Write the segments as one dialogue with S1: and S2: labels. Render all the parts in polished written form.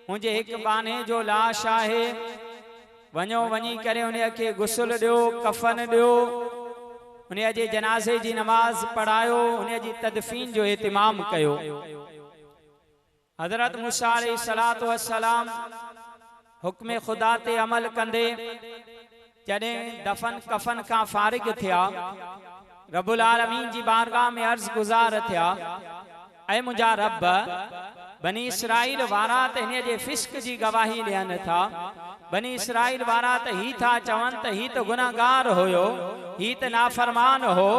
S1: मुझे एक बाने जो लाश आहे, वञो वञी करे उन खे गुस्ल ॾियो, कफन ॾियो, उन जे जनाज़े जी नमाज पढ़ायो, उन जी तदफीन जो एहतिमाम कयो। हज़रत मूसा अलैहिस्सलातु वस्सलाम हुक्म खुदा ते अमल कंदे जॾहिं दफन कफन का फारिग थिया, रब्बुल आलमीन जी बारगाह में अर्ज गुजार थिया, ऐ मुंहिंजा रब, बनी इसराइल वारा त हिन जे फिस्क जी गवाही ॾियनि था। बनी इसराइल वारा त ही था चवनि त ही त गुनाहगार होयो, ही त नाफरमान हो,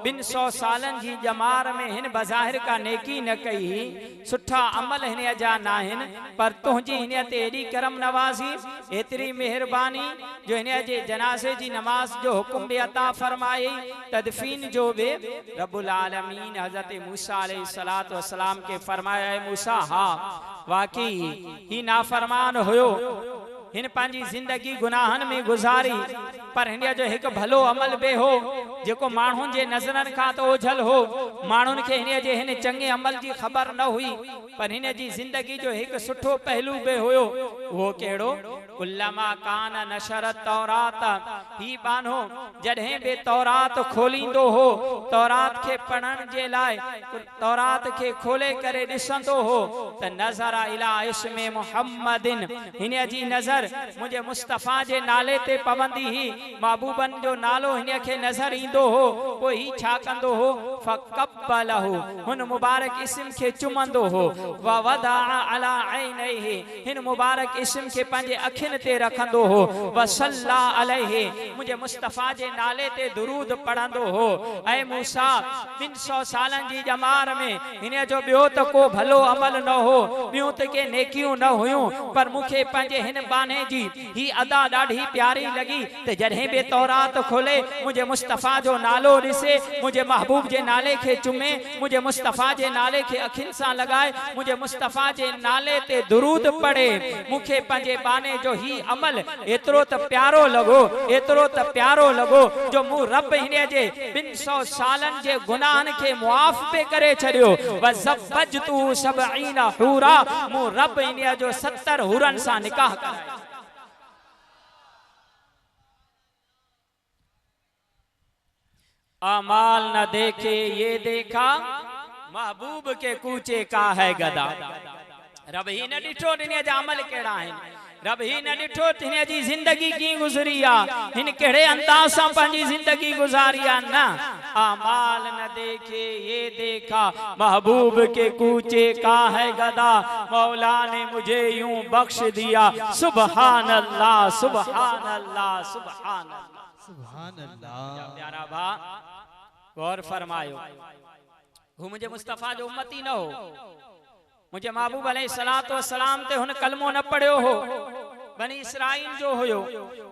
S1: 200 सालन जी जमार में हिन बज़ाहिर का नेकी न कई, सुठा अमल हिन जा नाहिन, पर तुंहिंजी हिन ते एडी करम नवाज़ी, एतरी मेहरबानी जो हिन जे जनाज़े जी नमाज जो हुक्म बि अता फरमाई, तदफीन जो बि। रब्बुल आलमीन हज़रत मूसा अलैहिस्सलातु वस्सलाम के फरमाया, है मूसा, हाँ वाकई ही नाफरमान होयो, हिन पांजी जिंदगी गुनाहन में गुजारी, पर हिन जो एक भलो अमल बे हो जेको मानुन जे नजरन का तो ओझल हो। मानुन के हिन जे हिन चंगे अमल जी खबर न हुई, पर हिन जी जिंदगी जो एक सुठो पहलू बे होयो। वो केड़ो? कुल्लमा कान नशरत तौरात, ही बानो जॾहिं बे तौरात खोलींदो हो, तौरात के पढ़न जे लाए तौरात के खोले करे दिसंदो हो, त नजरा इला इस्मे मुहम्मदिन, हिन जी नजर मुझे मुस्तफा जे नाले ते पवंदी ही, महबूबन जो नालो हिन के नजर इंदो हो। कोई ही छा कंदो हो? फकब्बलहु, हुन मुबारक इस्म के चुमंदो हो, व वदा अला ऐनैहि, हिन मुबारक इस्म के पंजे अखिन ते रखंदो हो, व सल्ला अलैहि, मुझे मुस्तफा जे नाले ते दुरूद पढ़ंदो हो। ऐ मूसा, 300 सालन जी जमार में हिन जो बियो त को भलो अमल न हो, बियो त के नेकियूं न हुयूं, पर मुखे पंजे हिन बाने जी ही अदा ॾाढी प्यारी लगी, त जॾहिं बि तौरात खोले मुझे मुस्तफा जो नालो ॾिसे, मुझे महबूब जे नाले के चुमे, मुझे मुस्तफा जे नाले के अखिन सां लगाए, मुझे मुस्तफा जे नाले ते दुरूद पढ़े, मुखे पंजे बाने जो ही अमल एतरो त प्यारो लगो, एतरो त प्यारो लगो, जो मु रब हिन जे 200 सालन जे गुनाहन के मुआफ पे करे छड़ियो। व ज़ब्बजतु 70 हूरा, मु रब हिन जो 70 हूरन सां निकाह करायो। अमाल न देखे ये देखा, महबूब के कूचे का है गदा। रब ही न ॾिठो हिन जा अमल केड़ा आहिन, रब ही न ॾिठो हिन जी जिंदगी की गुजरी आ, हिन केड़े अंदाज सां पंहिंजी जिंदगी गुजारी आ। न अमाल न देखे ये देखा, महबूब के कूचे का है गदा, मौला ने मुझे यूं बख्श दिया, सुभान अल्लाह सुभान अल्लाह सुभान अल्लाह सुभान अल्लाह। प्यारा भा गौर फरमायो, वो मुझे मुस्तफा जो उम्मती न हो, मुझे महबूब अलैहिस्सलातु वस्सलाम ते हुन कलमो न पढ़ियो हो, बनी इसराइल जो होयो,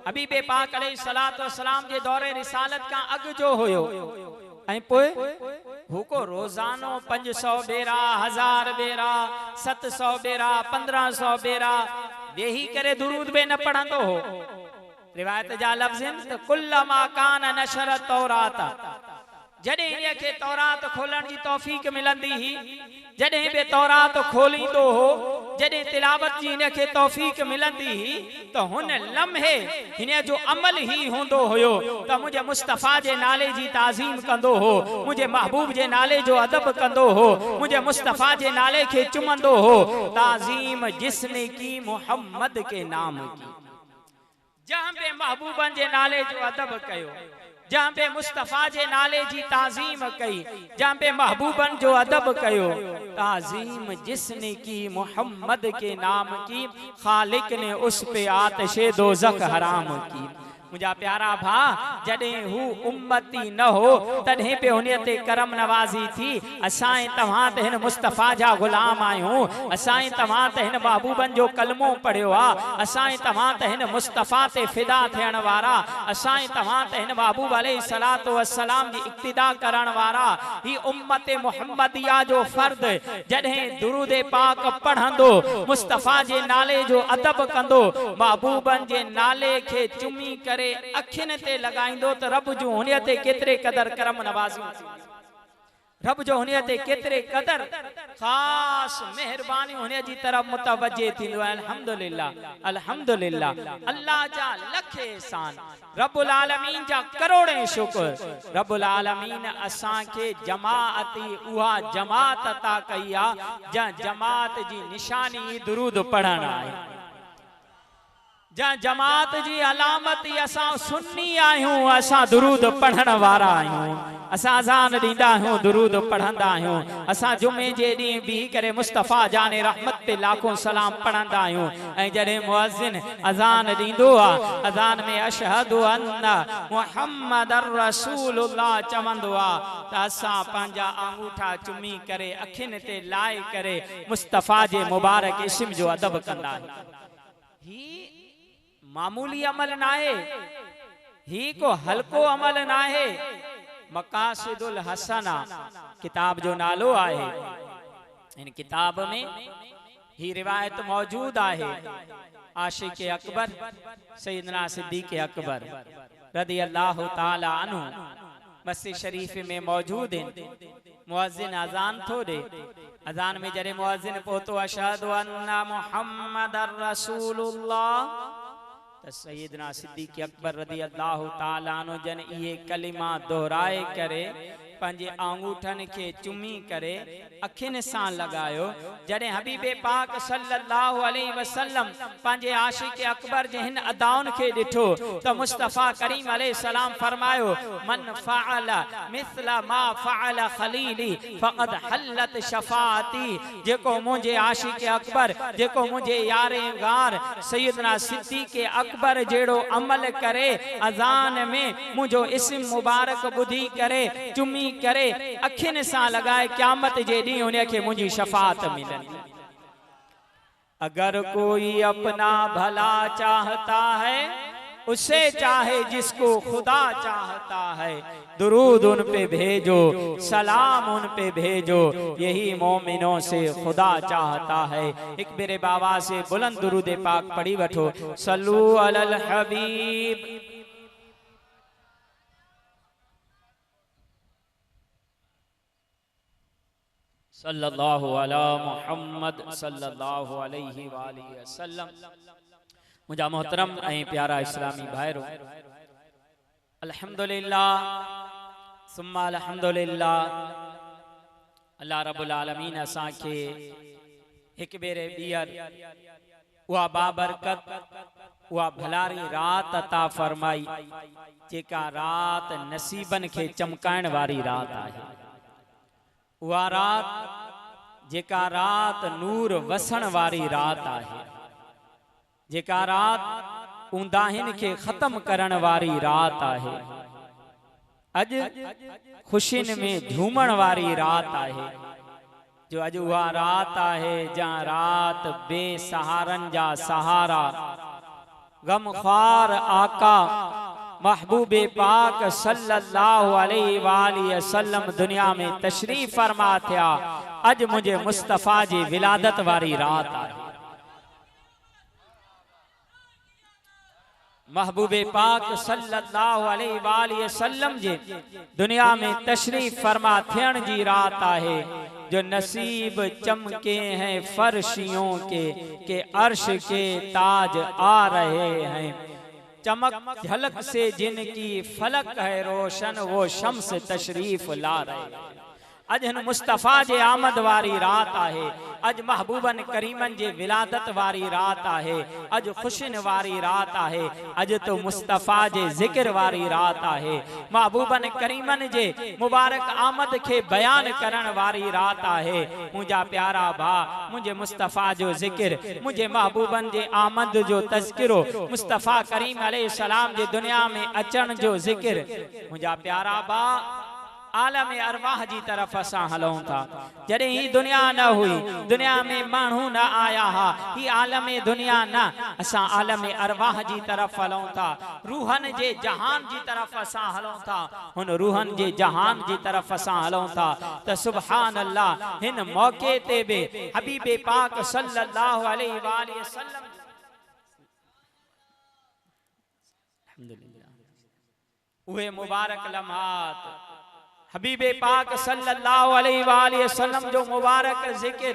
S1: हबीबे पाक अलैहिस्सलातु वस्सलाम जे दौरे रिसालत का अग जो होयो। ऐं पोए हुको रोजानो 500 बेरा, 1000 बेरा, 700 बेरा, 1500 बेरा वेही करे दुरूद बे न पढ़ंदो हो। रिवायत जा लफ्ज़न त कुल्लमा कान नशरत तौरात, जॾहिं इन के तौरात खोलण जी तौफीक मिलंदी ही, जॾहिं बि तौरात खोलींदो हो, जॾहिं तिलावत जी इन के तौफीक मिलंदी ही, तो हुन लम्हे हिन जो अमल ही होंदो हुयो त मुझे मुस्तफा जे नाले जी ताज़ीम कंदो हो, मुझे महबूब जे नाले जो अदब कंदो हो, मुझे मुस्तफा जे नाले के चुमंदो हो। ताज़ीम जिसने की मोहम्मद के नाम की, जहां पे महबूबन जे नाले जो अदब कयो, जहां पे मुस्तफा जे नाले जी ताज़ीम कई, जहां पे महबूबन जो अदब कयो। ताज़ीम जिसने की मोहम्मद के नाम की, खालिक ने उस पे आतिशे दोज़ख हराम की। मुझा प्यारा भा, जॾहिं हू उम्मती न हो तॾहिं पे हुन ते करम नवाज़ी थी। असां तव्हां त हिन मुस्तफ़ा जा गुलाम आहियूं, असां तव्हां त हिन महबूबन जो कलमो पढ़ियो आ, असां तव्हां त हिन मुस्तफ़ा ते फिदा थियण वारा, असां तव्हां त हिन महबूब अलैहिस्सलातु वस्सलाम जी इक्तिदा करण वारा। ही उम्मत मुहम्मदिया जो फर्द जॾहिं दुरूद पाक पढ़ंदो, मुस्तफ़ा जे नाले जो अदब कंदो, महबूबन जे नाले खे चुमी करे अखिन ते लगाइंदो, त रब जो हुन ते केतरे कदर करम नवाज़ी। रब जो हुन ते केतरे कदर खास मेहरबानी हुन जी तरफ मुतवज्जे थींदो आहे। अल्हम्दुलिल्लाह अल्हम्दुलिल्लाह, अल्लाह जा लख एहसान, रब्बुल आलमीन जा करोड़े शुक्र। रब्बुल आलमीन असां के जमाअती उहा जमात अता कई आ जा जमात जी निशानी दुरूद पढ़ण आहे, जा जमात जी अलामत असां सुन्नी आहियूं, असां दुरूद पढ़ण वारा आहियूं, असां अज़ान ॾींदा आहियूं, दुरूद पढ़ंदा आहियूं, असां जुमे जे ॾींहुं बीह करे मुस्तफ़ा जाने रहमत ते लाखों सलाम पढ़ंदा आहियूं। ऐं जॾहिं मुअज़्ज़िन अज़ान ॾींदो आहे, अज़ान में अशहदु अन्न मुहम्मदर रसूलुल्लाह चवंदो आहे, त असां पंहिंजा आंगूठा चुमी करे अखियुनि ते लाए करे मुस्तफ़ा जे मुबारक इस्म जो अदब कंदा आहियूं। मामूली अमल नाहे, ही को हल्को अमल नाहे। मकासिदुल हसना किताब जो नालो आहे। इन किताब में ही रिवायत मौजूद आहे। आशिक अकबर सैयदना सिद्दीक़ अकबर रदी अल्लाह ताला अन्हु मस्जिद शरीफ में मौजूद है। मुअज्जिन अजान थो दे, अजान में जॾहिं मुअज्जिन पहुतो अशहदु अन्ना मुहम्मदर रसूलुल्लाह, त सैयदना सिद्दीक़ अकबर रदी अल्लाह ताला अन्हु जन इहे कलिमा दोहराए करे पंहिंजे आंगूठनि खे चुमी करे अखियुनि सां लगायो। जॾहिं हबीबे पाक सल्लल्लाहु अलैहि वसल्लम पंहिंजे आशिक अकबर जे हिन अदाउनि खे ॾिठो त मुस्तफ़ा करीम अलैहि सलाम फरमायो, मन फ़अल मिस्ल मा फ़अल खलीली फ़क़द हल्लत शफ़ाअती। जेको मुंहिंजे आशिक अकबर, जेको मुंहिंजे यारे गार सैयदना सिद्दीक़ अकबर जहिड़ो अमल करे, अज़ान में मुंहिंजो इस्म मुबारक ॿुधी करे चुमी करे अखियुनि सां लगाए, क़यामत जे ॾींहुं उन खे मुंहिंजी शफ़ाअत मिलंदी। अगर कोई अपना भला चाहता है, उसे चाहे जिसको खुदा चाहता है, दुरूद उन पे भेजो, सलाम उन पे भेजो, यही मोमिनों से खुदा चाहता है। एक मेरे बाबा से बुलंद दुरूद पाक पढ़ी वठो, सल्लू अलल हबीब। सल्लल्लाहु अला मुहम्मद सल्लल्लाहु अलैहि वालिहि वसल्लम। मुझा मोहतरम ऐं प्यारा इस्लामी भाइरो, अल्हम्दुलिल्लाह सुम्मा अल्हम्दुलिल्लाह, अल्लाह रब्बुल आलमीन असां खे हिक बेरे ॿीहर उहा बाबरकत, उहा भलारी रात अता फरमाई, जेका रात नसीबन खे चमकाइण वारी रात आहे। उहा रात जेका रात नूर वसण वारी रात आहे, जेका रात ऊंदाहिन के खत्म करण वारी रात आहे। अज खुशिन में झूमण वारी रात आहे, जो अज उहा रात आहे जहां रात बेसहारन जा सहारा गमख्वार आका महबूबे पाक सल्लल्लाहु अलैहि वसल्लम दुनिया में तशरीफ फरमा थिया। अज मुझे मुस्तफ़ा जी विलादत वारी रात आहे। महबूबे पाक सल्लल्लाहु अलैहि वसल्लम जे दुनिया में तशरीफ फरमा थियण जी रात आहे, जो नसीब चमके हैं फर्शियों के अर्श के ताज आ रहे हैं। चमक झलक से जिनकी फलक है रोशन, वो शम्स तशरीफ ला रहे हैं। अज हिन मुस्तफ़ा जे आमद वारी रात आहे, अज महबूबन करीमन जे विलादत वारी रात आहे, अज खुशिन वारी रात आहे, अज तो मुस्तफ़ा जे जिक्र वारी रात आहे। महबूबन करीमन जे मुबारक आमद के बयान करण वारी रात आहे। मुझा प्यारा भा, मुझे मुस्तफ़ा जो जिक्र, मुझे महबूबन जे आमद जो तज़किरो, मुस्तफ़ा करीम अलैहि सलाम जे दुनिया में अचण जो जिक्र। मुझा प्यारा भा, आलम अरवाह जी तरफ असां हलूं था। जॾहिं ही दुनिया न हुई, दुनिया में मानू न आया हा, ही आलम दुनिया न, असां आलम अरवाह जी तरफ हलूं था। रूहन जे जहान जी तरफ असां हलूं था। हुन रूहन जे जहान जी तरफ असां हलूं था त सुभान अल्लाह, हिन मौके ते बि हबीबे पाक सल्लल्लाहु अलैहि वसल्लम उहे मुबारक लम्हात हबीबे पाक सल्लल्लाहु अलैहि वसल्लम जो मुबारक जिक्र,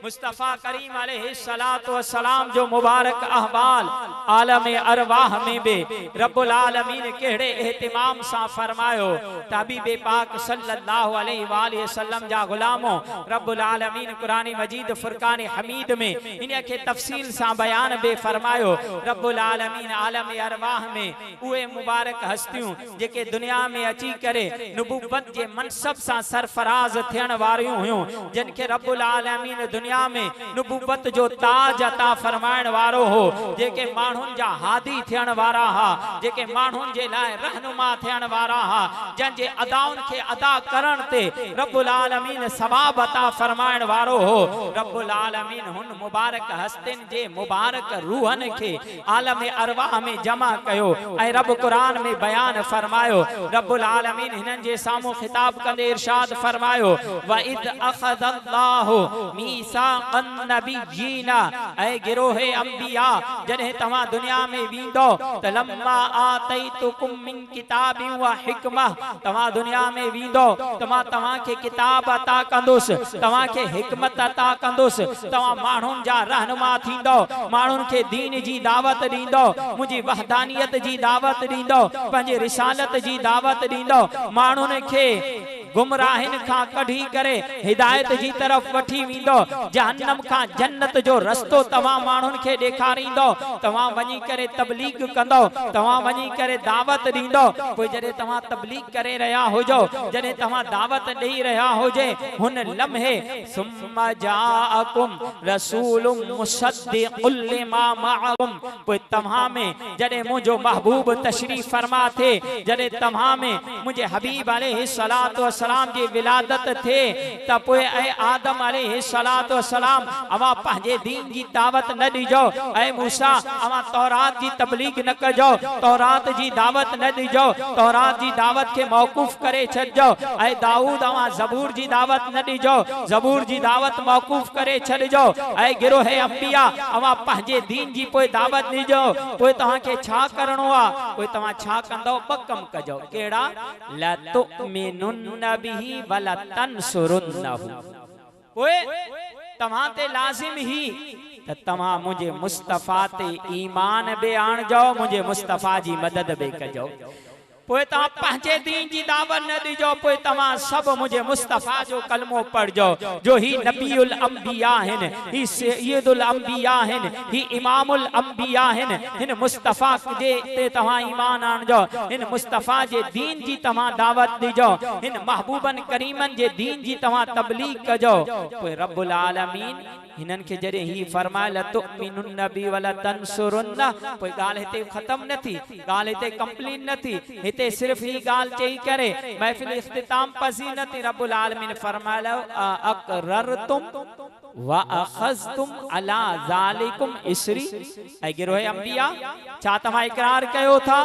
S1: मुस्तफ़ा करीम अलैहिस्सलातु वस्सलाम जो मुबारक अहवाल आलम अरवाह में बे रब्बुल आलमीन केड़े एहतिमाम सा फरमायो। हबीबे पाक सल्लल्लाहु अलैहि वसल्लम जा गुलामो रब्बुल आलमीन कुरान मजीद फुरकान हमीद में इन के तफसील सा बयान बे फरमायो। रब्बुल आलमीन आलम अरवाह में उहे मुबारक हस्तियों जेके दुनिया में अची करे नबुव्वत जे मनसब सा सरफराज थियण वारियूं हुयूं, जिन के रब्बुल आलमीन दुनिया में नबुव्वत जो ताज अता फरमाइण वारो हो, जेके माण्हुनि जा हादी थियण वारा हा, जेके माण्हुनि जे लाइ रहनुमा थियण वारा हा, जन जे अदाउनि खे अदा करण ते रब्बुल आलमीन सवाब अता फरमाइण वारो हो। रब्बुल आलमीन हुन मुबारक हस्तिन जे मुबारक रूहन के आलम अरवाह में जमा कयो ऐं रब कुरान में बयान फरमायो। रब्बुल आलमीन हिनन जे सामू खिताब कंदे इरशाद फरमायो व इद अखदल्लाहु मीसाक़न नबिय्यीना, ऐ गिरोहे अंबिया जने तवा दुनिया में वींदो त लम्मा आतैतुकुम मिन किताबिन व हिकमा, तवा दुनिया में वींदो तमा तवा के किताब अता कंदुस, तवा के हिकमत अता कंदुस, तवा माण्हुनि जा रहनुमा थींदो, माण्हुनि के दीन जी दावत ॾींदो, मुंहिंजी वहदानियत जी दावत ॾींदो, पंहिंजी रिसालत जी दावत ॾींदो, माण्हुनि खे गुमराहिन खां कढी करे हिदायत जी तरफ वठी वींदो, जहन्नम खां जन्नत जो रस्तो तवा माण्हुनि खे ॾेखारींदो, तवा वञी करे तबलीग कंदो, तवा वञी करे दावत ॾींदो। पोइ जॾहिं तव्हां तबलीग करे रहिया हुजो, जॾहिं तव्हां दावत ॾेई रहिया हुजे, हुन लम्हे सुम्मा जाअकुम रसूलुम मुसद्दिकुल लिमा मअकुम, पोइ तव्हां में जॾहिं मुंहिंजो महबूब तशरीफ फरमा थे, जॾहिं तव्हां में मुंहिंजे हबीब अलैहिस्सलातु वस्सलाम जी विलादत थे, त पोइ ऐ आदम अलैहिस्सलातु वस्सलाम अवा पंहिंजे दीन जी दावत न ॾिजो, ऐ मूसा अवा तौरात जी तबलीग न कजो, तौरात जी दावत न ॾिजो, तौरात जी दावत के मौकूफ करे छॾिजो, ऐ दाऊद अवा ज़बूर जी दावत न ॾिजो, ज़बूर जी दावत मौकूफ करे छॾिजो, ऐ गिरोहे अंबिया अवा पंहिंजे दीन जी पोइ दावत ॾिजो। पोइ तव्हांखे छा करणो आहे? पोइ तव्हां छा कंदो? ॿ कम कजो। कहिड़ा? लतुमिनुन बिही वला तंसुरुन्नहु, पोइ तव्हां ते लाज़िम ही त तव्हां मुंहिंजे मुस्तफ़ा ते ईमान बि आणिजो, मुंहिंजे मुस्तफ़ा जी मदद बि कजो। पोइ तव्हां पंहिंजे दीन जी दावत न ॾिजो, पोइ तव्हां सभु मुंहिंजे मुस्तफ़ा जो कलमो पढ़जो, जो ही नबीउल अंबिया आहिनि, ही सय्यदुल अंबिया आहिनि, ही इमामुल अंबिया आहिनि। हिन मुस्तफ़ा जे ते तव्हां ईमान आणिजो, हिन मुस्तफ़ा जे दीन जी तव्हां दावत ॾिजो, हिन महबूबन करीमन जे दीन जी तव्हां तबलीग कजो। पोइ रब्बुल आलमीन हिनन के जरे ही फरमाए लतुमिनुन नबी वला तंसुरुन्ना, कोई गाल हिते खत्म न थी, गाल हिते कंप्लीट न थी, हिते सिर्फ ही गाल चई करे महफिल इख्तिताम पसी न थी। रब्बुल आलमीन फरमाया अकररतुम व अखज़तुम अला ज़ालिकुम इसरी, ऐ गिरोहे अंबिया छा तव्हां इकरार कयो था,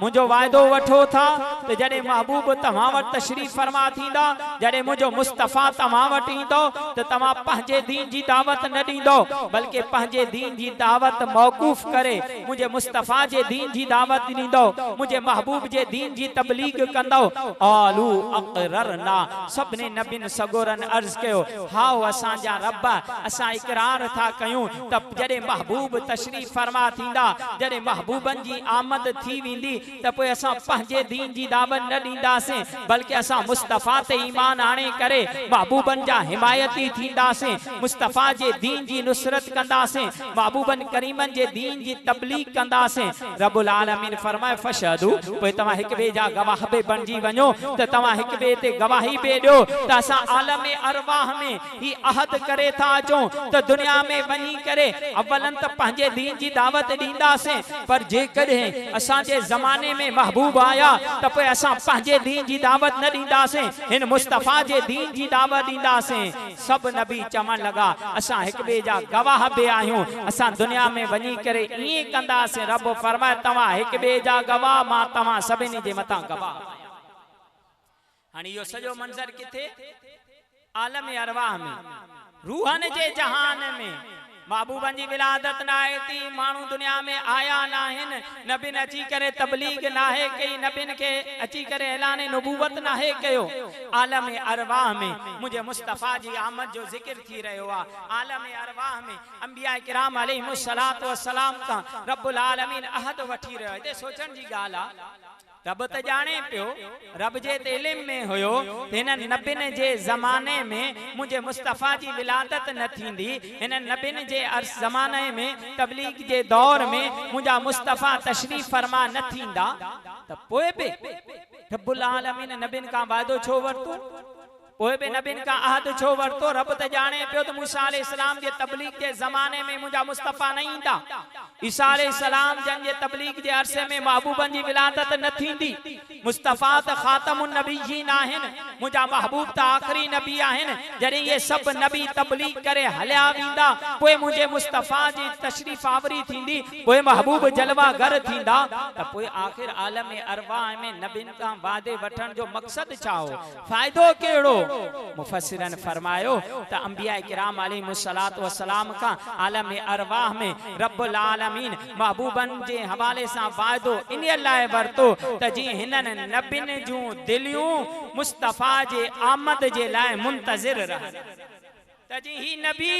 S1: मुंहिंजो वायदो वठो था त जॾहिं महबूब तव्हां वटि तशरीफ फरमा थींदा, जॾहिं मुंहिंजो मुस्तफ़ा तव्हां वटि ईंदो त तव्हां पंहिंजे दीन जी दावत न ॾींदो, बल्कि पंहिंजे दीन जी दावत मौकूफ करे मुंहिंजे मुस्तफ़ा जे दीन जी दावत ॾींदो, मुंहिंजे महबूब जे दीन जी तबलीग कंदो। आलू अक़ररना, सभिनी नबियुनि सगोरनि अर्ज़ कयो, हाओ असांजा रब, असां इकरार था कयूं त जॾहिं महबूब तशरीफ फरमा थींदा, जॾहिं महबूबन जी आमद थी वेंदी, त पोइ असां पंहिंजे दीन जी दावत न ॾींदासीं, बल्कि असां मुस्तफ़ा ते ईमान आणे करे महबूबन जा हिमायती थींदासीं, मुस्तफ़ा जे दीन जी नुसरत कंदासीं, महबूबन करीमन जे दीन जी तबलीग कंदासीं। रब्बुल आलमीन फरमाए फशहदू, पोइ तव्हां हिक ॿिए जा गवाह बि बणिजी वञो, त तव्हां हिक ॿिए ते गवाही बि ॾियो त असां आलम अरवाह में ही अहद करे था अचूं त दुनिया में वञी करे अवलन त पंहिंजे दीन जी दावत ॾींदासीं, पर जेकॾहिं असांजे ज़माने में महबूब आया त पोइ असां पंहिंजे दीन जी दावत न ॾींदासीं, हिन मुस्तफ़ा जे दीन जी दावत ॾींदासीं। सभु नबी चवण लॻा असां हिक ॿिए जा गवाह बि आहियूं, असां दुनिया में वञी करे ईअं कंदासीं। रब फरमाए तव्हां हिक ॿिए जा गवाह, मां तव्हां सभिनी जे मथां गवाह। हाणे इहो सॼो मंज़र किथे? आलम अरवाह में, रूहन जे जहान में। महबूबन जी विलादत ना आहे थी, माण्हू दुनिया में आया ना आहिनि, नबिन अची करे तबलीग ना है कई, नबिन के अची करे ऐलान नबूवत ना है कयो। आलम अरवाह में मुझे मुस्तफ़ा जी आमद जो जिक्र थी रहियो आहे। आलम अरवाह में अंबिया किराम अलैहिमुस्सलातु वस्सलाम का रब्बुल आलमीन अहद वठी रहियो। हिते सोचण जी ॻाल्हि आहे, रब त जाने पियो, रब जे इल्म में हुयो हिन नबिन जे ज़माने में मुझे मुस्तफ़ा जी विलादत न थींदी, हिन नबिन जे ज़माने में तबलीग जे दौर में मुझा मुस्तफ़ा तशरीफ फरमा न थींदा, त पोइ बि रब्बुल आलमीन नबिन का वादो छो वरतो, पोइ बि नबिन का अहद छो वरतो। रब त जाने पियो त मूसा अलैहिस्सलाम जे तबलीग जे ज़माने में मुझा मुस्तफ़ा न ईंदा, ईसा अलैहिस्सलाम जन जे तबलीग जे अरसे में महबूबन जी विलादत न थींदी। मुस्तफ़ा त ख़ातमुन नबिय्यीन आहिनि, मुझा महबूब त आखिरी नबी आहिनि। जॾहिं ये सभु नबी तबलीग करे हलिया वेंदा, पोइ मुझे मुस्तफ़ा जी तशरीफ़ आवरी थींदी, पोइ महबूब जलवा घर थींदा, त पोइ आखिर आलम अरवाह में नबिन का वादे वठण जो मक़सद छा हो, फ़ाइदो कहिड़ो। मुफस्सिरन फरमायो त अंबिया किराम अलैहिमुस्सलातु वस्सलाम का आलम अरवाह में रब्बुल आलमीन महबूबन जे हवाले सां वाइदो इन लाइ वरतो त जी हिननि नबिन जूं दिलियूं मुस्तफ़ा जे आमद जे लाइ मुंतज़िर रहनि, त जी ही नबी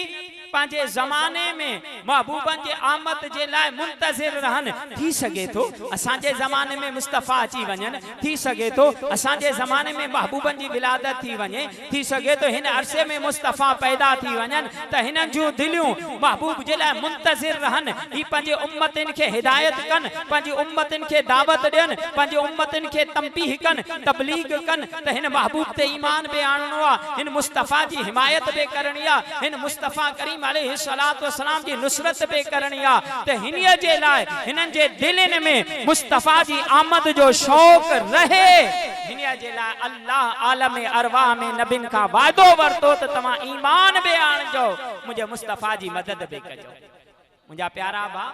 S1: पंहिंजे ज़माने में महबूबन जे आमद जे लाइ मुंतज़िर रहनि। थी सके थो असांजे ज़माने में मुस्तफ़ा अची वञनि, थी सके थो असांजे ज़माने में महबूबन जी विलादत थी वञे, थी सके थो हिन अरसे में मुस्तफ़ा पैदा थी वञनि, त हिननि जूं दिलियूं महबूब जे लाइ मुंतज़िर रहनि। ही पंहिंजे उम्मतिन खे हिदायत कनि, पंहिंजी उम्मतिन खे दावत ॾियनि, पंहिंजी उम्मतिन खे तंबीह कनि, तबलीग कनि त हिन महबूब ते ईमान बि आणणो आहे, हिन मुस्तफ़ा जी हिमायत बि करणी आहे, हिन मुस्तफ़ा करीम अलैहिस्सलातु वस्सलाम जी नुसरत बि करणी आहे। त हिनीअ जे लाइ हिननि जे दिलनि में मुस्तफ़ा जी आमद जो शौक़ रहे, हिनीअ जे लाइ अल्लाह आलम अरवाह में नबिन खां वादो वरतो त तव्हां ईमान बि आणजो, मुंहिंजे मुस्तफ़ा जी मदद बि कजो। मुंहिंजा प्यारा भाउ,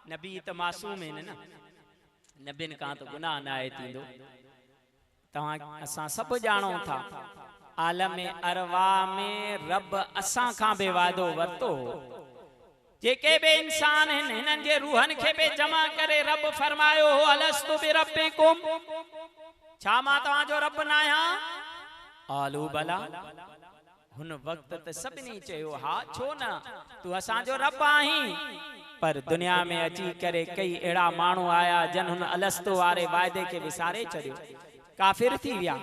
S1: नबी त मासूम आहिनि न, नबिन खां त गुनाह न आहे थींदो। तव्हां असां सभु ॼाणूं था आलम अरवाह में रब असां खां बि वादो वरतो हो। जेके बि इंसान आहिनि हिननि जे रूहनि खे बि जमा करे रब फरमायो हो अलस्तु बिरब्बिकुम, छा मां तव्हांजो रब न आहियां? आलू बला, हुन वक़्त त सभिनी चयो हा छो न, तूं असांजो रब आहीं। पर दुनिया में अची करे कई अहिड़ा माण्हू आया जन हुन अलस्तु वारे वाइदे खे विसारे छॾियो, काफिर थी विया,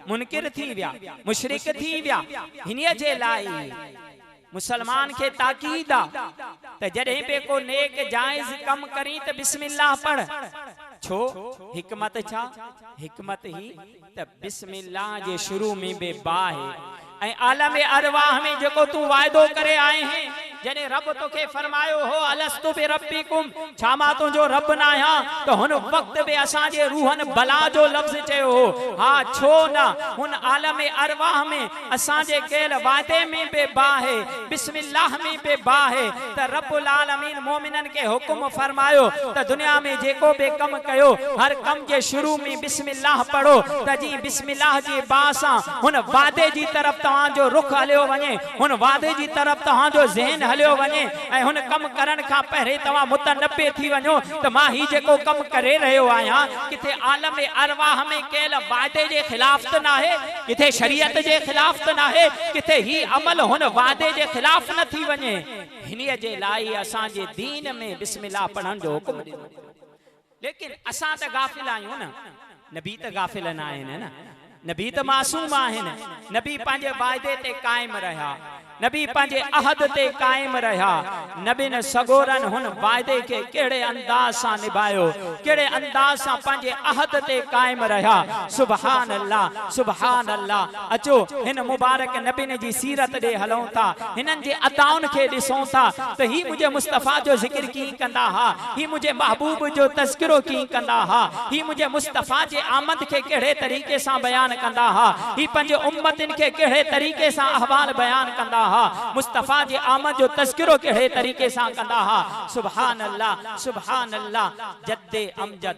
S1: मुनकिर थी विया, मुशरिक थी विया। हिनीअ जे लाइ मुसलमान के ताकीद आ त जॾहिं पे को नेक जायज़ कम करी त बिस्मिल्लाह पढ़। छो हिकमत छा? हिकमत ही त बिस्मिल्लाह जे शुरू में बे बा है। ऐं आलम अरवाह में जेको तू वायदो करे आए हैं, जने रब तोखे फरमायो हो अलस्तु बिरब्बिकुम, छा मां तुंहिंजो रब न आहियां, त हुन वक़्त बि असांजे रूहनि बला जो लफ़्ज़ चयो हो। हा छो न, हुन आलम अरवाह में असांजे कयल वादे में बि बा है, बिस्मिल्लाह में बि बा है। त रब्बुल आलमीन मोमिनन के हुक्म फरमायो त दुनिया में जेको बि कम कयो हर कम जे शुरू में बिस्मिल्लाह पढ़ो, त जी बिस्मिल्लाह जे बा सां हुन वादे जी तरफ तव्हांजो रुख हलियो वञे, हुन वादे जी तरफ तव्हांजो ज़हन हलियो वञे, ऐं हुन कम करण खां पहिरें तव्हां मुतनब्बे थी वञो त मां ही जेको कम करे रहियो आहियां किथे आलम अरवाह में कयल वादे जे खिलाफ त न आहे, किथे शरीयत जे खिलाफ त न आहे, किथे ही अमल हुन वादे जे खिलाफ न थी वञे। हिनीअ जे लाइ असांजे दीन में बिस्मिल्लाह पढ़ण जो हुक्म ॾिनो। लेकिन असां त गाफ़िल आहियूं न, नबी त गाफ़िल न आहिनि न, नबी त मासूम आहिनि। नबी पंहिंजे वाइदे ते क़ाइम रहिया, नबी पंहिंजे अहद ते क़ाइम रहिया। नबी न सगोरन हुन वाइदे के कहिड़े अंदाज सां निभायो, कहिड़े अंदाज सां पंहिंजे अहद ते क़ाइम रहिया। सुभान अल्लाह, सुभान अल्लाह। अचो हिन मुबारक नबी जी सीरत ॾे हलूं था, हिननि जे अताउनि खे ॾिसूं था त ही मुंहिंजे मुस्तफ़ा जो ज़िक्र कीअं कंदा हा, ही मुंहिंजे महबूब जो तज़किरो कीअं कंदा हा, ही मुंहिंजे मुस्तफ़ा जे आमद खे कहिड़े तरीक़े सां बयान कंदा हा, ही पंहिंजे उम्मतिन खे कहिड़े तरीक़े सां अहवाल बयान कंदा हा, मुस्तफ़ा जे आमद जो तज़किरो कहिड़े तरीक़े सां कंदा हा। सुभान अल्लाह, सुभान अल्लाह। जद्दे अमजद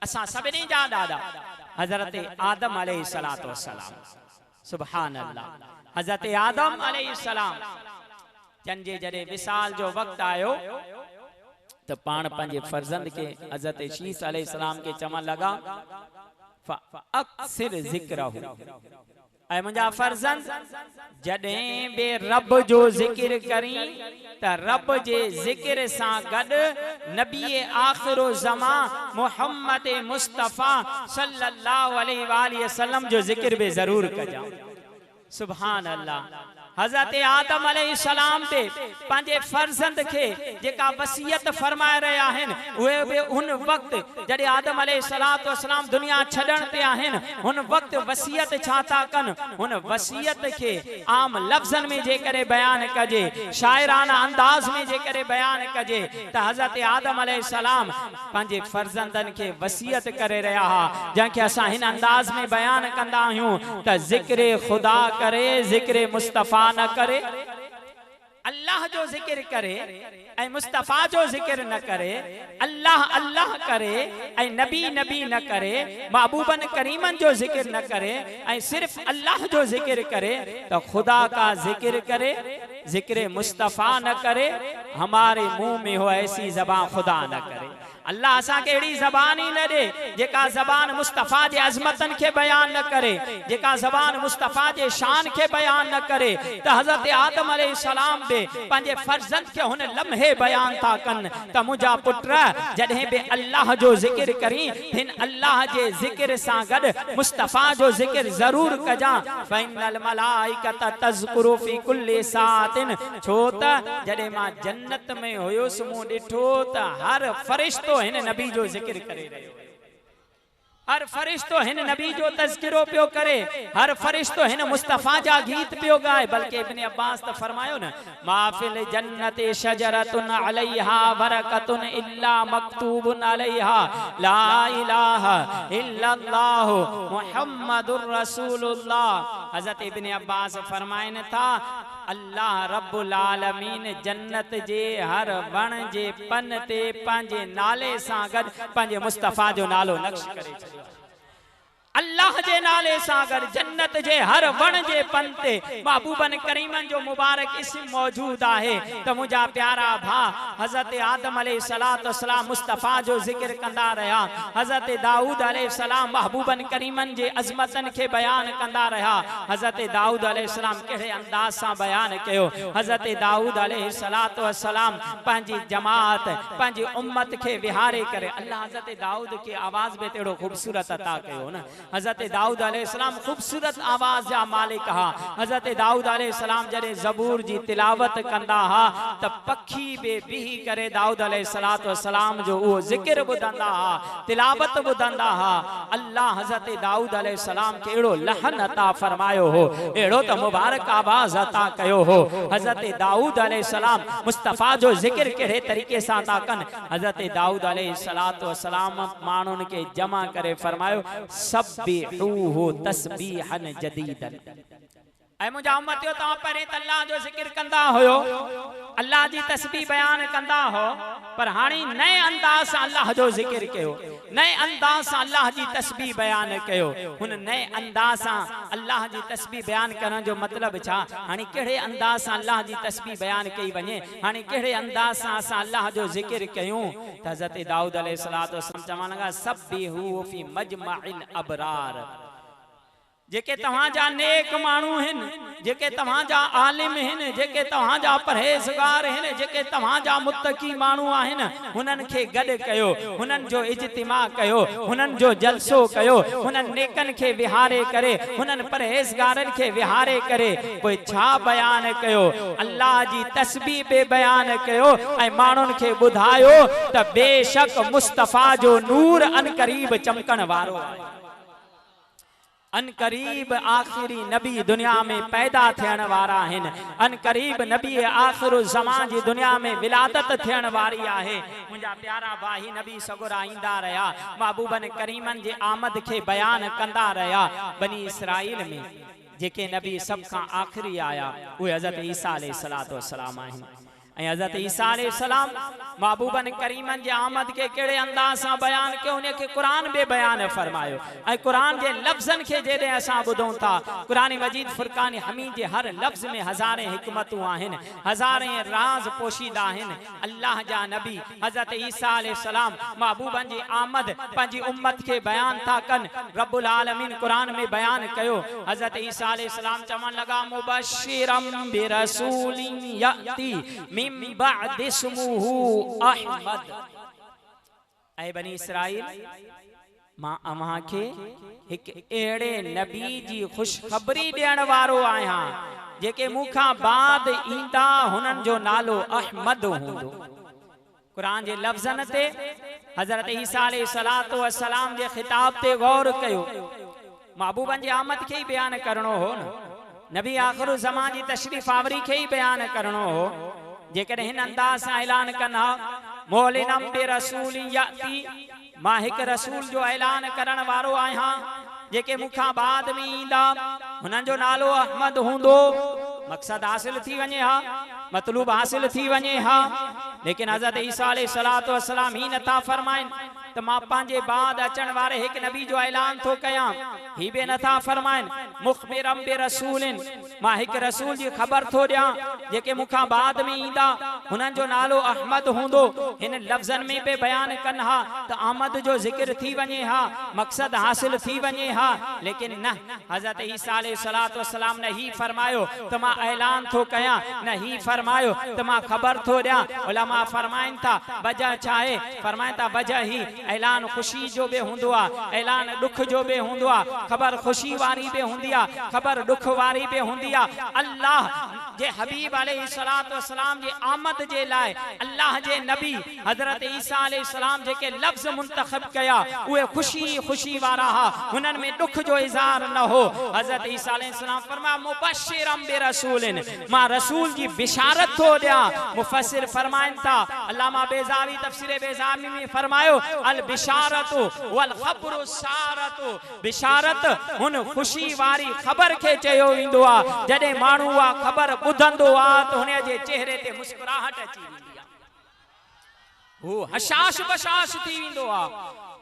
S1: असां सभिनी जा ॾाॾा हज़रत आदम अलैहिस्सलातु वस्सलाम, सुभान अल्लाह। हज़रत आदम अलैहिस्सलाम चंजे जॾहिं विसाल जो वक़्तु आयो तो पाण पंहिंजे फर्जंद के हज़रत शीस अलैहिस्सलाम के चवण लगा अक्सिर ज़िक्रहु, ऐं मुंहिंजा फर्जंद जॾहिं बि रब जो ज़िक्र करी त रब जे ज़िक्र सां गॾु नबी आख़िरो ज़मा मुहम्मद मुस्तफ़ा सल्लल्लाहु अलैहि वसल्लम जो ज़िक्र भी ज़रूर कजां। सुभान अल्लाह। हज़रत आदम अलैहिस्सलाम ते पंहिंजे फर्जंद के जेका वसीयत फरमाए रहिया आहिनि उहे बि उन वक़्तु जॾहिं आदम अलैहिस्सलाम दुनिया छॾण ते आहिनि उन वक़्तु वसीयत छा था कनि, उन वसीयत के आम लफ़्ज़नि में जेकॾहिं बयान कजे, शाइराना अंदाज़ में जेकॾहिं बयान कजे त हज़रत आदम अलैहिस्सलाम पंहिंजे फर्जंदनि के वसीयत करे रहिया हा, जंहिंखे असां हिन अंदाज़ में बयान कंदा आहियूं त ज़िक्र ख़ुदा करे, ज़िक्र मुस्तफ़ा न करे, अल्लाह जो जिक्र करे ऐं मुस्तफ़ा जो जिक्र न करे, अल्लाह अल्लाह करे ऐं नबी नबी न करे, महबूबन करीमन जो जिक्र न करे ऐं सिर्फ अल्लाह जो जिक्र करे, तो खुदा का जिक्र करे, जिक्र मुस्तफ़ा न करे, हमारे मुंह में हो ऐसी ज़बान खुदा न करे। अल्लाह असा के अड़ी ज़बान ही न दे जेका ज़बान मुस्तफ़ा जे अज़मतन के बयान न करे, जेका ज़बान मुस्तफ़ा जे शान के बयान न करे। त हज़रत आदम अलैहिस्सलाम बे पंहिंजे फर्जंद के हुन लम्हे बयान था कन त मुंहिंजा पुट जॾहिं बि अल्लाह जो ज़िक्र करी हिन अल्लाह जे ज़िक्र सां गॾु मुस्तफ़ा जो ज़िक्र ज़रूर कजां। फ़इन्नल मलाइकत तज़कुरु फ़ी कुल्लि सातिन, छो त जॾहिं मां जन्नत में हुयुसि मूं ॾिठो त हर फ़रिश्तो हिन नबी जो जिक्र करे रहियो, हर फरिश्तो हिन नबी जो तज़किरो पियो करे, हर फरिश्तो हिन मुस्तफ़ा जा गीत पियो गाए। बल्कि इब्ने अब्बास त फरमायो न माफिल जन्नति शजरतुन अलैहा बरकतुन इल्ला मक्तूबुन अलैहा ला इलाहा इल्लल्लाह मुहम्मदुर रसूलुल्लाह। हज़रत इब्ने अब्बास फरमाइन था अल्लाह रब्बुल आलमीन जन्नत जे हर वण जे पन ते पंहिंजे नाले सां गॾु पंहिंजे मुस्तफ़ा जो नालो नक्श करे छॾियो। अल्लाह जे नाले सां गॾु जन्नत जे हर वण जे पन ते महबूबन करीमन जो मुबारक इस्म मौजूद आहे। त मुंहिंजा प्यारा भाउ हज़रत आदम अलैहिस्सलाम मुस्तफ़ा जो ज़िक्र कंदा रहिया, हज़रत दाऊद अलैहिस्सलाम महबूबन करीमन जे अज़मतन के बयान कंदा रहिया। हज़रत दाऊद अलैहिस्सलाम कहिड़े अंदाज़ सां बयान कयो। हज़रत दाऊद अलैहिस्सलाम पंहिंजी जमात पंहिंजी उम्मत के विहारे करे अल्लाह हज़रत दाऊद के आवाज़ में तेड़ो खूबसूरत अता कयो न। हज़रत दाऊद अलैहिस्सलाम खूबसूरत आवाज़ जा मालिक हा। हज़रत दाऊद अलैहिस्सलाम जॾहिं ज़बूर जी तिलावत कंदा हा त पखी बि बिही करे दाऊद अलैहिस्सलाम जो उहो ज़िक्र ॿुधंदा हा, तिलावत ॿुधंदा हा। अल्लाह हज़रत दाऊद अलैहिस्सलाम के अहिड़ो लहन अता फरमायो हो, अहिड़ो त मुबारक आवाज़ अता कयो हो। हज़रत दाऊद अलैहिस्सलाम मुस्तफ़ा जो ज़िक्र कहिड़े तरीक़े सां था कनि। हज़रत दाऊद अलैहिस्सलाम माण्हुनि के जमा करे फरमायो सब्बिहूहु तस्बीहन जदीदन। ऐ मुंहिंजा उम्मतियो तव्हां पहिरीं त अल्लाह जो ज़िक्र कंदा हुयो, अल्लाह जी तस्बीह बयान कंदा हो, पर हाणे नए अंदाज़ सां अल्लाह जो ज़िक्र कयो, नए अंदाज़ सां अल्लाह जी तस्बीह बयान कयो। हुन नए अंदाज़ सां अल्लाह जी तस्बीह बयान करण जो मतिलबु छा? हाणे कहिड़े अंदाज़ सां अल्लाह जी तस्बीह बयान कई वञे, हाणे कहिड़े अंदाज़ सां असां अल्लाह जो ज़िक्र कयूं। त हज़रत दाऊद अलैहिस्सलाम चवण लगा सब्बिहू फी मजमइल अबरार, जेके तव्हांजा नेक माण्हू आहिनि, जेके तव्हांजा आलिम आहिनि, जेके तव्हांजा परहेज़गार आहिनि, जेके तव्हांजा मुत्तकी माण्हू आहिनि, हुननि खे गॾु कयो, हुननि जो इज्तिमा कयो, हुननि जो जलसो कयो, हुननि नेकनि खे विहारे करे, हुननि परहेज़गारनि खे विहारे करे पोइ छा बयान कयो? अल्लाह जी तस्बीह बि बयान कयो ऐं माण्हुनि खे ॿुधायो त बेशक मुस्तफ़ा जो नूर अनकरीब चमकण वारो आहे। अनकरीब आखिरी नबी दुनिया में पैदा थियण वारा आहिनि, अनकरीब नबी आखिर ज़मान जी दुनिया में विलादत थियण वारी आहे। मुंहिंजा प्यारा भाई नबी सगुरा ईंदा रहिया, महबूबन करीमन जे आमद के बयान कंदा रहिया। बनी इसराइल में जेके नबी सब खां आखिरी आया उहे हज़रत ईसा अलैहिस्सलाम आहिनि। ऐं हज़रत ईसा अलैहिस्सलाम महबूबन करीमन जे आमद के केड़े अंदाज सां बयान कयो उन के कुरान बे बयान फरमायो ऐं कुरान जे लफ्ज़न के जेदे असां बुधूं था कुरान मजीद फुरकान हमीद जे हर लफ्ज़ में हज़ारे हिकमतूं आहिनि हज़ारे राज पोशीदा आहिनि अल्लाह जा नबी हज़रत ईसा अलैहिस्सलाम महबूबन जी आमद पंजी उम्मत के बयान था कन रब्बुल आलमीन कुरान में बयान कयो हज़रत ईसा अलैहिस्सलाम चमन लगा मुबश्शिरम बिरसूलिन याती मिन बाद इस्मुहु अहमद ऐ बनी इसराइल मां अव्हां के एक एड़े नबी जी खुशखबरी देण वारो आया जेके मुखा बाद ईंदा हुनन जो नालो अहमद हूंदो कुरान जे लफ्ज़न ते हज़रत ईसा अलैहिस्सलातु वस्सलाम जे खिताब ते गौर कयो महबूबन जी आमद के ही बयान करणो हो न नबी आखिर ज़मान जी तशरीफ आवरी के ही बयान करणो हो जेकॾहिं हिन अंदाज सां ऐलान कना मोलिनम बे रसूल याती मां हिक रसूल जो ऐलान करण वारो आहियां जेके मुखा बाद में ईंदा हुनन जो नालो अहमद हूंदो मकसद हासिल थी वने हा मतलूब हासिल थी वने हा लेकिन हज़रत ईसा अलैहिस्सलातु वस्सलाम ही नथा फरमाइन त मां पांजे बाद अचण वारे एक नबी जो ऐलान थो कयां ही बे नथा फरमाइन मुखबिरम बे रसूलिन मां एक रसूल जी खबर थो दियां जेके मुखा बाद में ईंदा हुनन जो नालो अहमद हूंदो इन लफ्ज़न में बे बयान कन हा त आमद जो जिक्र थी वने हा मकसद हासिल थी वने हा लेकिन न हज़रत ईसा अलैहिस्सलातु वस्सलाम ने ही फरमायो त मां ऐलान थो कयां न ही फरमायो त मां खबर थो दियां उलमा फरमाइन था वजह चाहे फरमाइन था वजह ही ऐलान खुशी जो बे हुंदो आ ऐलान दुख जो बे हुंदो आ खबर खुशी वारी बे हुंदी आ खबर दुख वारी बे हुंदी आ अल्लाह जे हबीब अलैहिस्सलातु वस्सलाम जी आमद जे लाए अल्लाह जे नबी हज़रत ईसा अलैहिस्सलाम जेके लफ्ज़ मुंतखब कया उहे खुशी खुशी वारा हा हुनन में दुख जो इज़हार न हो हज़रत ईसा अलैहिस्सलाम फरमाया मुबश्शिरम बे रसूलिन मां रसूल जी बिशारत थो दिया मुफस्सिर फरमाइन था अल्लामा बेज़ावी तफसीर बेज़ावी में फरमायो अल बिशारतु वल खबरु सारतु बिशारत हुन खुशी वारी खबर के चयो वेंदो आ जडे मानू आ खबर बुधंदो आ तो हुने जे चेहरे ते मुस्कुराहट अची वेंदी आ वो हशाश बशाश थी वेंदो आ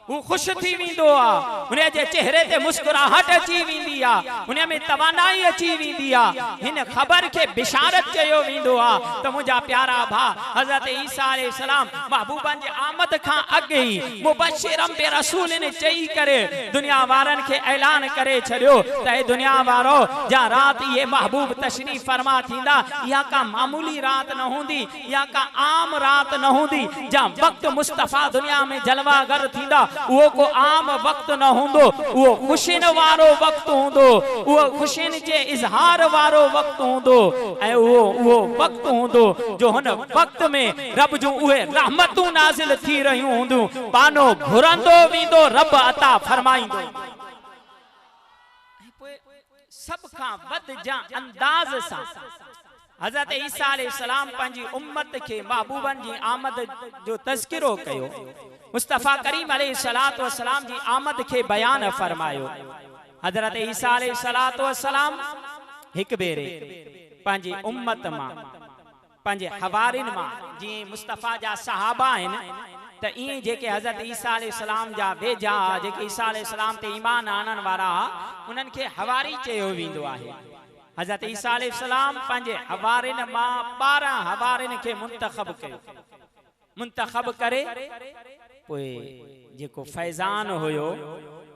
S1: वो खुश थी वेंदो आ हुने जे चेहरे ते मुस्कुराहट अची वेंदी आ हुने में तवानाई अची वेंदी आ हिन खबर के बिशारत चयो वेंदो आ त मुजा प्यारा भा हज़रत ईसा अलैहिस्सलाम महबूबन जे आमद खां अगे ही मुबश्शिरम बे रसूलिन चई करे दुनिया वारन के ऐलान करे छड़ियो त ए दुनिया वारो जा रात ये महबूब तशरीफ फरमा थींदा या का मामूली रात न हुंदी या का आम रात न हुंदी जा वक्त मुस्तफा दुनिया में जलवागर थींदा वो को आम वक्त न हुंदो वो खुशिन वारो वक्त हुंदो वो खुशिन जे इजहार वारो वक्त हुंदो ए वो वक्त हुंदो जो हुन वक्त में रब जो उहे रहमतूं नाज़िल थी रहियूं हुंदू पानो घुरंदो वींदो रब अता फरमाइंदो सब खां वध जा अंदाज सा हज़रत ईसा अलैहिस्सलाम पंजी उम्मत के महबूबन जी आमद जो तज़किरो कयो मुस्तफा करीम अलैहिस्सलातु वस्सलाम जी आमद के बयान फरमायो हज़रत ईसा अलैहिस्सलातु वस्सलाम हिक बेरे पंजी उम्मत मां पंजे हवारिन मां जी मुस्तफा जा सहाबा हैं त ई जेके हज़रत ईसा अलैहिस्सलाम जा बेजा जेके ईसा अलैहिस्सलाम ते ईमान आणन वारा उनन के हवारी चयो वेंदो आहे हज़रत ईसा अलैहिस्सलाम पंजे हवारिन मां 12 हवारिन के मुंतखब करे पोए जेको फैजान होयो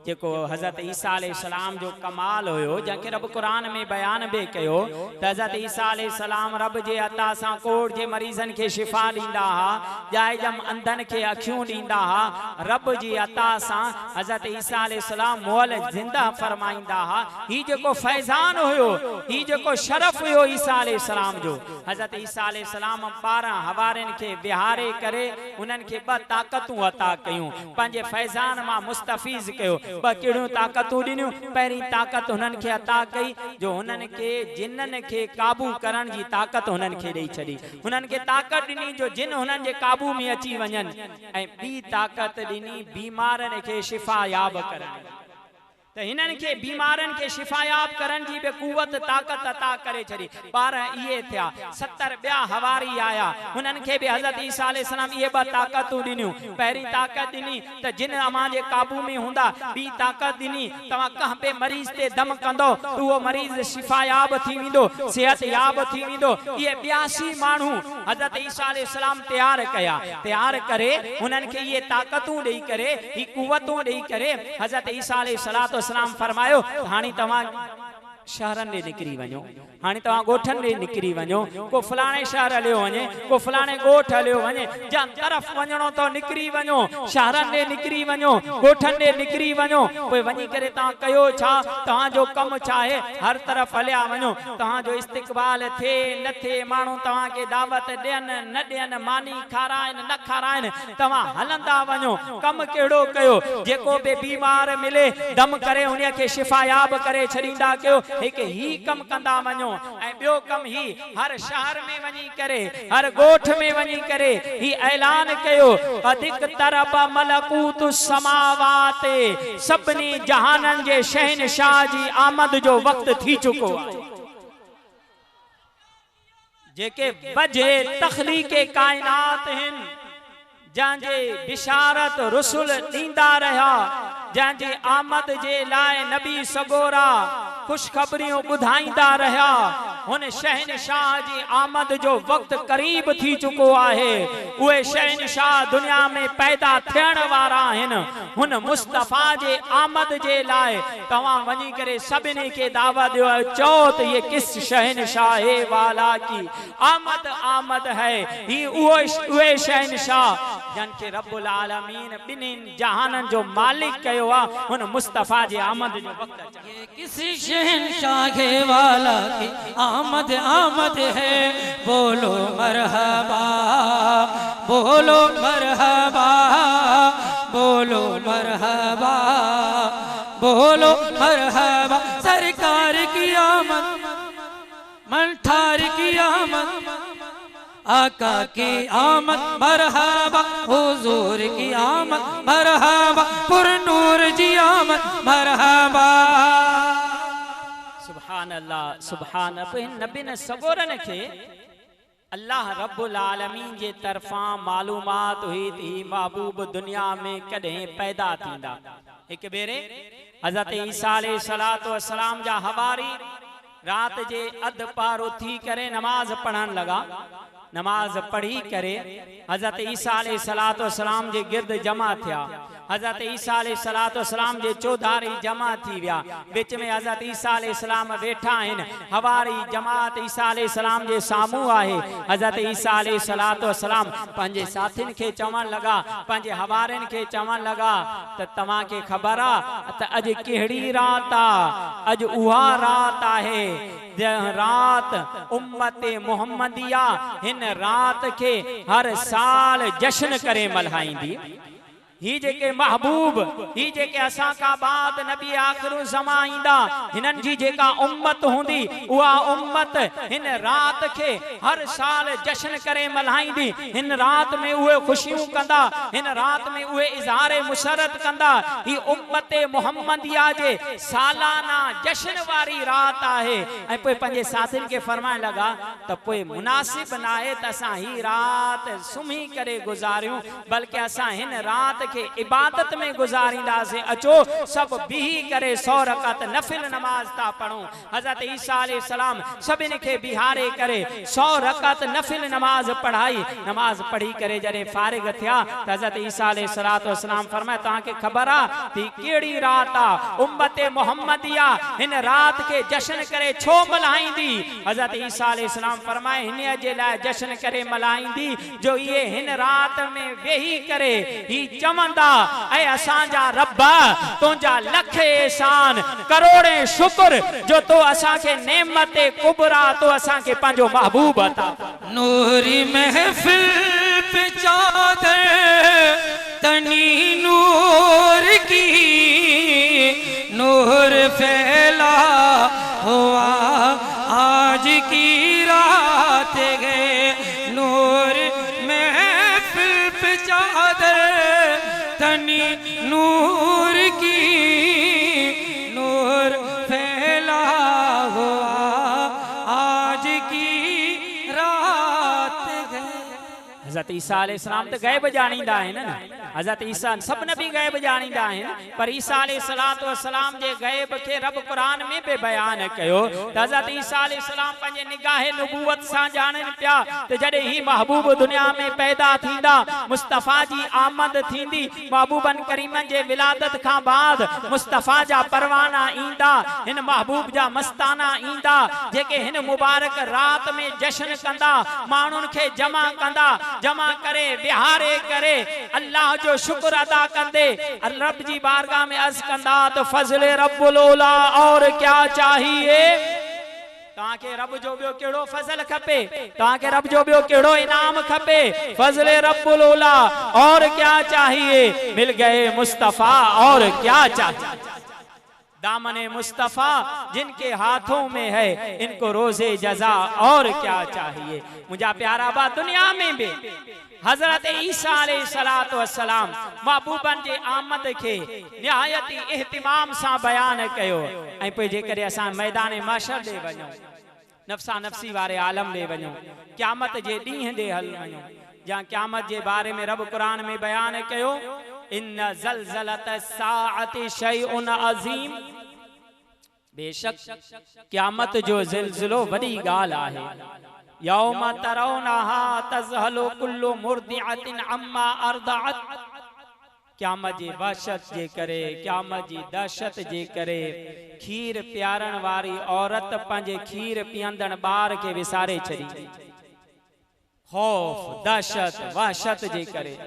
S1: जेको हज़रत ईसा अलैहिस्सलाम जो कमाल होयो जंहिंखे रब कुरान में बयान बे कयो त हज़रत ईसा अलैहिस्सलाम रब जे अता सां कोड़ जे मरीज़न के शिफा ॾींदा हा जायजम अंधन के अखियूं ॾींदा हा रब जी अता सां हज़रत ईसा अलैहिस्सलाम मोहल जिंदा फरमाईंदा हा ही जेको फैजान होयो ही जेको शरफ होयो ईसा अलैहिस्सलाम जो हज़रत ईसा अलैहिस्सलाम 12 हवारिन के बिहारे करे उनन के ब ताकतूं अता कयूं पंजे फैजान मां मुस्तफीज कयो बकिड़ियों ताकतूं ॾिनियूं पहिरीं ताकत हुननि खे अता कई जो हुननि खे जिन्ननि खे काबू करण जी ताकत हुननि खे ॾेई छॾी हुननि खे ताकत ॾिनी जो जिन हुननि जे काबू में अची वञनि ऐं ॿी ताकत ॾिनी बीमारनि खे शिफ़ा याब करण तो हिनन के बीमारन के शिफायाब करन जी बे कुवत ताकत अता करे छड़ी 12 ये थिया 70 ब्या हवारी आया हुनन के भी हजरत ईसा अलैहि सलाम ये बा ताकतू दिनियो पहरी ताकत दिनी त जिन अमा जे काबू में हुंदा बी ताकत दिनी तवा कहां पे मरीज ते दम कंदो तो वो मरीज शिफायाब थी विंदो सेहत याब थी विंदो ये 82 मानू हजरत ईसा अलैहि सलाम तैयार करे हुनन के ये ताकतू देई करे ही कुवतू देई करे हजरत ईसा अलैहि सलाम फरमायो हानी तवा शहरन ने निकरी वञो हाने तवा गोठन ने निकरी वञो को फलाणे शहर हलियो वञे को फलाणे गोठ हलियो वञे जहां तरफ वञणो तो निकरी वञो शहरन ने निकरी वञो गोठन ने निकरी वञो कोई वञी करे ता कयो छा ता जो कम चाहे हर तरफ हलिया वञो ता जो इस्तकबाल थे न थे मानू तवा के दावत देन न देन मानी खाराइन न खाराइन तवा हलंदा वञो कम केड़ो कयो जेको बे बीमार मिले दम करे उन्हें के शिफायाब करे छड़ींदा कयो एक ही कम कंदा वञो ऐं ॿियो कम ही हर शहर में वञी करे हर गोठ में वञी करे ही ऐलान कयो अधिक तरब मलकूत समावात सभनी जहानन जे शहनशाह जी आमद जो वक्त थी चुको जेके बजे तखलीके कायनात हिन जांजे बिशारत रसूल दींदा रहा जांजे आमद जे लाए नबी सगोरा खुशखबरियों बुधाईंदा रहा हुन शहनशाह जी आमद जो वक्त करीब थी चुको आहे उहे शहनशाह दुनिया में पैदा थियण वारा हिन हुन मुस्तफा जे आमद जे लाए तवां वञी करे सभिनी के दावा दियो चओ त ये किस शहनशाह वाला की आमद है ही उहे शहनशाह जन के रब्बुल आलमीन बिनिन जहानन जो मालिक कयो आ हुन मुस्तफा जे आमद जो वक्त अचे
S2: किसी शहनशाह वाला की आमद है बोलो मरहबा बोलो मरहबा बोलो मरहबा बोलो मरहबा सरकार की आमद मनठार की आमद आका की आमद मरहबा हुजूर की आमद मरहबा पुरनूर जी आमद मरहबा
S1: सुभान अल्लाह सुभान नबी ने सगोरन के अल्लाह रब्बुल आलमीन जे तरफा मालूमात हुई थी महबूब दुनिया में कदे पैदा थींदा एक बेरे हजरत ईसा अलैहि सलातो वसलाम जा हवारी रात जे अध पार उठी करे नमाज पढ़न लगा नमाज पढ़ी करे हजरत ईसा अलैहि सलातो वसलाम जे गिर्द जमा थिया हजरत ईसा अलैहि सलातो वसलाम जे चौधारी जमा थी विया बीच में हजरत ईसा अलैहि सलाम वेठा आहिन हवारी जमात ईसा अलैहि सलाम जे सामू आहे हजरत ईसा अलैहि सलातो वसलाम पंजे साथिन के चवण लगा पंजे हवारिन के चवण लगा त तवा के खबर आ त अज केड़ी रात आ अज उहा रात आहे रात उम्मत मुहम्मदिया हिन रात के हर साल जश्न करे मल्हाईंदी ही जेके महबूब ही जेके असा का बाद नबी आखिर ज़मा इंदा हिनन जी जेका उम्मत हुंदी उहा उम्मत हिन रात के हर साल जश्न करे मल्हाईंदी हिन रात में उहे खुशियों कंदा हिन रात में उहे इजहार मुसरत कंदा ही उम्मत मुहम्मदिया जे सालाना जश्न वारी रात आहे ऐं पोइ पंजे साथिन के फरमाए लगा त पोइ मुनासिब नाहे त असा ही रात सुम्ही करे गुजारियूं बल्कि असा हिन रात के इबादत में गुजारींदा से अचो सब बिही करे 100 रकात नफिल नमाज ता पढ़ो हजरत ईसा अलैहि सलाम सभिन के बिहारे करे 100 रकात नफिल नमाज पढ़ाई नमाज पढ़ी करे जरे फारिग थिया हजरत ईसा अलैहि सलातो वसलाम फरमाए ता के खबर आ ती केड़ी रात आ उम्मत मुहम्मदिया हिन रात के जश्न करे छो मल्हाईंदी हजरत ईसा अलैहि सलाम फरमाए हिन जे लाए जश्न करे मल्हाईंदी जो ये हिन रात में वेही करे ही चवंदा ऐ असांजा रब तुंजा लख एहसान करोड़े शुक्र जो तो असा के नेमत कुबरा तो असा के पांजो महबूब अता
S2: नूरी महफिल पे चादर तनी नूर की नूर फैला हुआ आज की रात है नूर महफिल पे चादर तनी नूर की
S1: हज़रत ईसा अलैहिस्सलाम तो गैब जानींदा है ना। हज़रत ईसा सब नबी गैब जानींदा है, पर ईसा अलैहिस्सलाम जे गैब के रब कुरान में भी बयान कयो। हज़रत ईसा अलैहिस्सलाम पंहिंजे निगाहे नबूवत सां ॼाणनि पिया त जॾहिं ही महबूब दुनिया में पैदा थींदा, मुस्तफ़ा जी आमद थींदी, महबूबन करीमन जे विलादत खां बाद मुस्तफ़ा जा परवाना ईंदा, हिन महबूब जा मस्ताना ईंदा, जेके हिन मुबारक रात में जश्न कंदा, माण्हुनि खे जमा कंदा, जमा करे विहारे करे अल्लाह जो शुक्र अदा कंदे रब जी बारगाह में अर्ज कंदा तो फज़ले रब्बुल औला और क्या चाहिए। ताके रब जो बियो केड़ो फजल खपे, ताके रब जो बियो केड़ो इनाम खपे। फजले रब्बुल औला और क्या चाहिए, मिल गए मुस्तफा और क्या चाहिए। दामने मुस्तफा जिनके हाथों में है, इनको रोजे जजा और क्या चाहिए। मुझा प्यारा बा दुनिया में भी हजरत ईसा अलैहिस्सलातु वस्सलाम महबूबन जे आमद के निहायती एहतिमाम सा बयान कयो। ऐं पे जेकर असां मैदान महशर दे वञो, नफ्सा नफ्सी वारे आलम दे वञो, क़यामत जे ॾींहं दे हल वञो, जहां क़यामत जे बारे में रब कुरान में बयान कयो, इन्न ज़लज़लत साअति शैउन अज़ीम, बेशक क़यामत जो ज़िलज़िलो वडी गाल आहे। यौम तरौनहा तज़हलु कुल्लु मुर्दिअतिन अम्मा अर्दअत, क़यामत जी वहशत जे करे, क़यामत जी दहशत जे करे खीर प्यारण वारी औरत पंहिंजे खीर पीअंदड़ ॿार के विसारे छड़ी। खौफ दहशत वहशत जे करे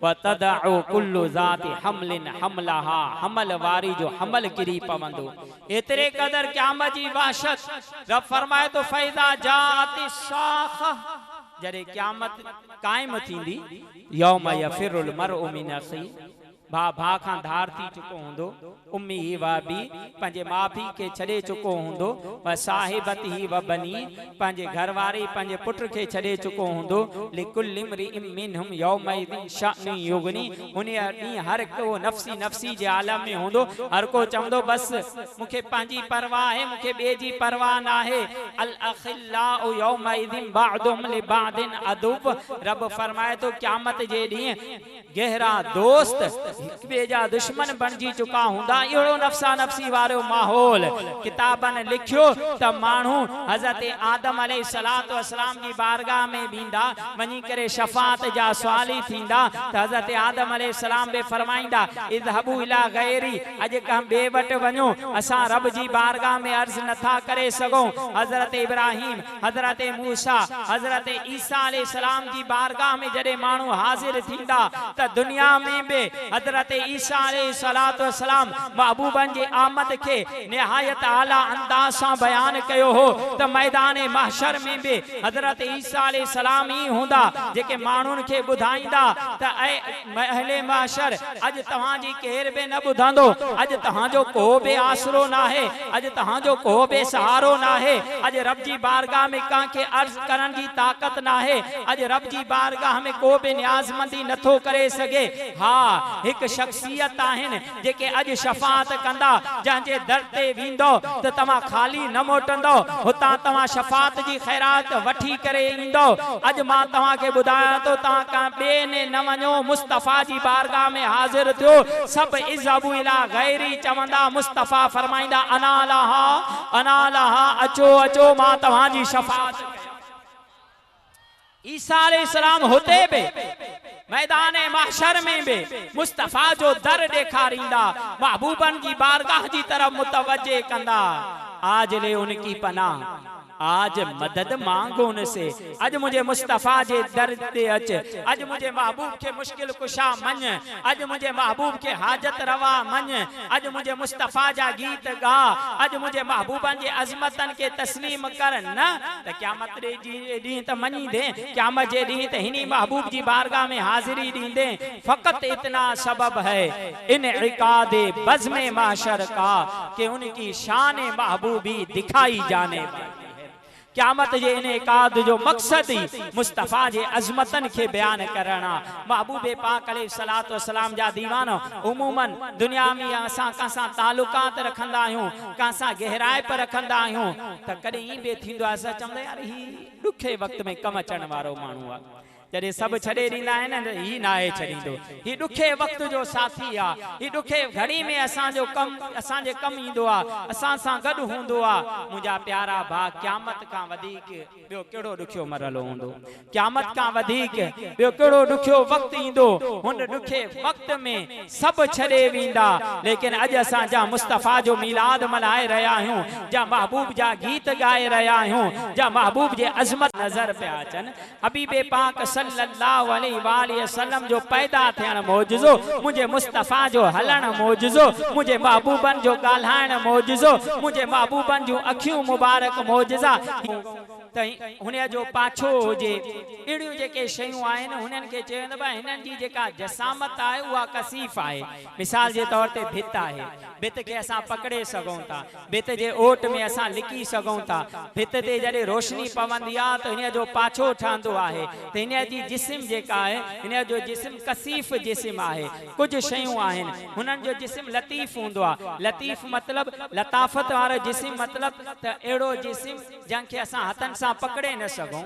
S1: वतदअु कुल्लु ज़ाति हमलिन हमलहा, हमल वारी जो हमल किरी पवंदो। एतरे कदर क़यामत जी वहशत रब फरमाए तो फैदा जाति साखा, जरे क़यामत कायम थींदी, यौम यफिरुल मरउ मिन अखी, भा भा खां धार थी चुको हूंदो, उम्मी ही व बी पंहिंजे माउ पीउ खे छॾे चुको हूंदो, व साहिबत ही व बनी पंहिंजे घरवारी पंहिंजे पुट खे छॾे चुको हूंदो। लिकुल्लि इम्रिइन मिनहुम यौमइज़िन शअनुन युगनी, उन ॾींहुं हर को नफ़्सी नफ़्सी जे आलम में हूंदो, हर को चवंदो बस मूंखे पंहिंजी परवाह आहे, मूंखे ॿिए जी परवाह न आहे। अल अखिल्लाउ यौमइज़िन बअदुहुम लिबअदिन अदुव, रब फरमाए तो क़यामत जे ॾींहुं गहरा दोस्त हिक ॿिए जा दुश्मन बणजी चुका हूंदा। इहो नफ़्सा नफ़्सी वारो माहौल किताबन लिखियो त माण्हू हज़रत आदम अलैहिस्सलातु वस्सलाम जी बारगाह में बींदा, वञी करे शफ़ाअत जा सुवाली थींदा, त हज़रत आदम अलैहिस्सलाम बि फरमाईंदा इज़हबू इला गैरी, अॼु कंहिं ॿिए वटि वञो, असां रब जी बारगाह में अर्ज़ नथा करे सघूं। हज़रत इब्राहिम, हज़रत मूसा, हज़रत ईसा अलैहिस्सलाम जी बारगाह में जॾहिं माण्हू हाज़िर थींदा त दुनिया में बि हज़रत ईसा अलैहिस्सलातु वस्सलाम महबूबन जी आमद के निहायत आला अंदाज सां बयान कयो हो त मैदान महशर में भी हज़रत ईसा अलैहिस्सलाम ही हूंदा, जेके माण्हुनि खे ॿुधाईंदा त ऐ अहले महशर, अॼु तव्हांजी केर बि न ॿुधंदो, अॼु तव्हांजो को बि आसरो न आहे, अॼु तव्हांजो को बि सहारो न आहे, अॼु रब जी बारगाह में कंहिंखे अर्ज़ करण जी ताक़त न आहे, अॼु रब जी बारगाह में को बि न्याज़मंदी नथो करे सघे। हाँ, एक शख्सियत आहिनि जेके अॼु शफ़ाअत कंदा, जंहिंजे दर ते वेंदो त तव्हां खाली न मोटंदो, हुतां तव्हां शफ़ाअत जी ख़ैरात वठी करे ईंदो। अॼु मां तव्हांखे ॿुधायां थो, तव्हां का ॿिए ने न वञो, मुस्तफ़ा जी बारगाह में हाज़िर थियो, सभु इज़हबू इला गैरी चवंदा, मुस्तफ़ा फरमाईंदा अना लहा, अचो अचो मां तव्हांजी शफ़ाअत। ईसा अलैहिस्सलाम होते बि मैदान महशर में भी मुस्तफ़ा जो दर ॾेखारींदा, महबूबन जी बारगाह जी तरफ मुतवज्जे कंदा। आज ले उनकी पनाह, आज मदद मांगो उनसे, आज मुझे मुस्तफ़ा जे दर ते अच, आज मुझे महबूब के मुश्किल कुशा मन, आज मुझे महबूब के हाजत रवा मन, आज मुझे मुस्तफ़ा जा गीत गा, आज मुझे महबूबन जे अजमतन के तस्लीम कर। न त क़यामत जे ॾींहुं त मञी दे, क़यामत जे ॾींहुं त हिनी महबूब जी बारगाह में हाज़िरी ॾींदे। फ़क़त इतना सबब है इन इकादे बज़्म महशर का कि उनकी शान महबूबी दिखाई जाने वाली। क़यामत जे इन इकाद जो मकसद ही मुस्तफ़ा जे अज़मतन के बयान करना। महबूब पाक अलैहिस्सलातु वस्सलाम जा दीवानो उमूमन दुनिया में असां कंहिंसां तालुकात रखंदा आहियूं, कंहिंसां गहराई पर रखंदा आहियूं, त कॾहिं ई बि थींदो आहे असां चवंदा यार ही ॾुखे वक़्त में कमु अचण वारो माण्हू आहे, जॾहिं सभु छॾे ॾींदा आहिनि न ही न आहे छॾींदो ही ॾुखे वक़्त जो साथी आहे ही ॾुखे घड़ी में असांजो कमु असांजे कमु ईंदो आहे असां सां गॾु हूंदो आहे मुंहिंजा प्यारा भाउ क़यामत खां वधीक ॿियो कहिड़ो ॾुखियो मरलो हूंदो क़यामत खां वधीक ॿियो कहिड़ो ॾुखियो वक़्तु ईंदो हुन ॾुखे वक़्त में सभु छॾे वेंदा लेकिन अॼु असां जा मुस्तफ़ा जो मीलाद मल्हाए रहिया आहियूं जा महबूब जा गीत ॻाए रहिया आहियूं जा महबूब जे अज़मत नज़र पिया अचनि हबीबे पाक सल्लल्लाहु अलैहि वसल्लम जो पैदा थियण मौजज़ो मुंहिंजे मुस्तफ़ा जो हलण मौजज़ो मुंहिंजे महबूबनि जो ॻाल्हाइण मौजज़ो मुंहिंजे महबूबनि जूं अखियूं मुबारक मौजज़ा त हुन जो पाछो हुजे अहिड़ियूं जेके शयूं आहिनि हुननि खे चवंदा भाई हिननि जी जेका जसामत आहे उहा कसीफ़ आहे मिसाल जे तौर ते भित आहे भित खे असां पकड़े सघूं था भित जे ओट में असां लिकी सघूं था भित ते जॾहिं रोशनी पवंदी आहे त हिन जो पाछो ठहंदो आहे त हिन जी जिस्म जेका आहे हिन जो जिस्म कसीफ़ जिस्म आहे कुझु शयूं आहिनि हुननि जो जिस्म लतीफ़ हूंदो आहे लतीफ़ मतिलबु लताफ़त वारो जिस्म मतिलबु त अहिड़ो जिस्म जंहिंखे असां हथनि सां पकड़े न सघूं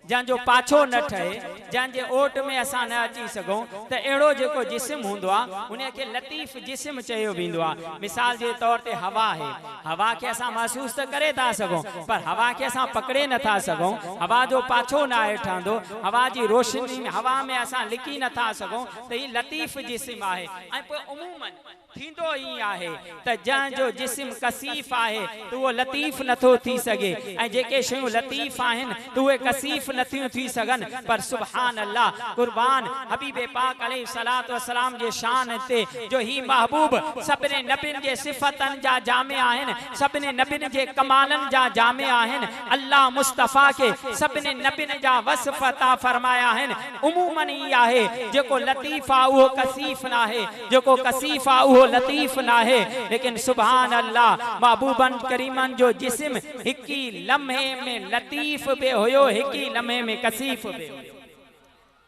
S1: जंहिंजो पाछो न ठहे जंहिंजे ओट में असां न अची सघूं त अहिड़ो जेको जिस्म हूंदो आहे उनखे लतीफ़ जिस्म चयो वेंदो आहे मिसाल जे तौर ते हवा आहे हवा खे असां महसूस त करे था सघूं पर हवा खे असां पकड़े नथा सघूं हवा जो पाछो न आहे ठहंदो हवा जी रोशनी हवा में असां लिकी नथा सघूं त हीउ लतीफ़ जिस्म आहे ऐं पोइ उमूमन थींदो ई आहे त जंहिंजो जिस्म कसीफ़ आहे त उहो लतीफ़ नथो थी सघे ऐं जेके शयूं लतीफ़ आहिनि त उहे कसीफ़ नथियूं थी सघनि पर सुभान अल्लाह कुर्बान हबीबे पाक अलैहिस्सलातु वस्सलाम जे शान ते जो ही महबूब सभिनी नबियुनि जे सिफ़तनि जा जामे आहिनि सभिनी नबियुनि जे कमालनि जा जामे आहिनि अल्लाह मुस्तफ़ा खे सभिनी नबियुनि जा वस्फ़ अता फरमाया आहिनि उमूमन ई आहे जेको लतीफ़ आहे उहो कसीफ़ न आहे जेको कसीफ़ आहे उहो लतीफ़ ना है लेकिन सुभान अल्लाह महबूबन करीमन जो जिस्म हिकी लम्हे में लतीफ़ बे होयो हिकी लम्हे में कसीफ़ बे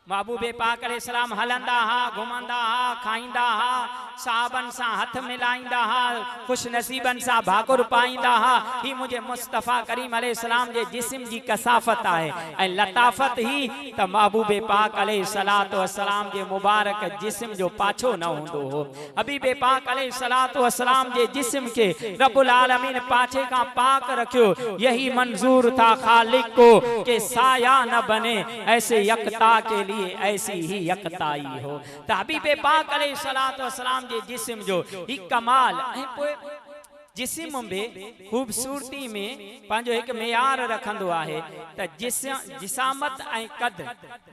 S1: महबूबे पाक अलैहिस्सलाम हलंदा हा घुमंदा हा खाईंदा हा साहबन सां हथ मिलाईंदा हा खुश नसीबन सां भाकुर पाईंदा हा ही मुझे मुस्तफ़ा करीम अलैहिस्सलाम जे जिस्म जी कसाफत आहे ऐं लताफत ही त महबूबे पाक अलैहिस्सलातु वस्सलाम जे मुबारक जिस्म जो पाछो न हूंदो हो हबीबे पाक अलैहिस्सलातु वस्सलाम जे जिस्म के रब्बुल आलमीन पाछे का पाक रखियो यही मंजूर था खालिक को के साया न बने ऐसे यकता के लिए ऐसी ही यकताई हो त हबीबे पाक अलैहिस्सलातु वस्सलाम जे जिस्म जो ही कमाल ऐं पोइ जिस्म में खूबसूरती में पंहिंजो हिकु मेयार रखंदो आहे त जिसामत ऐं कद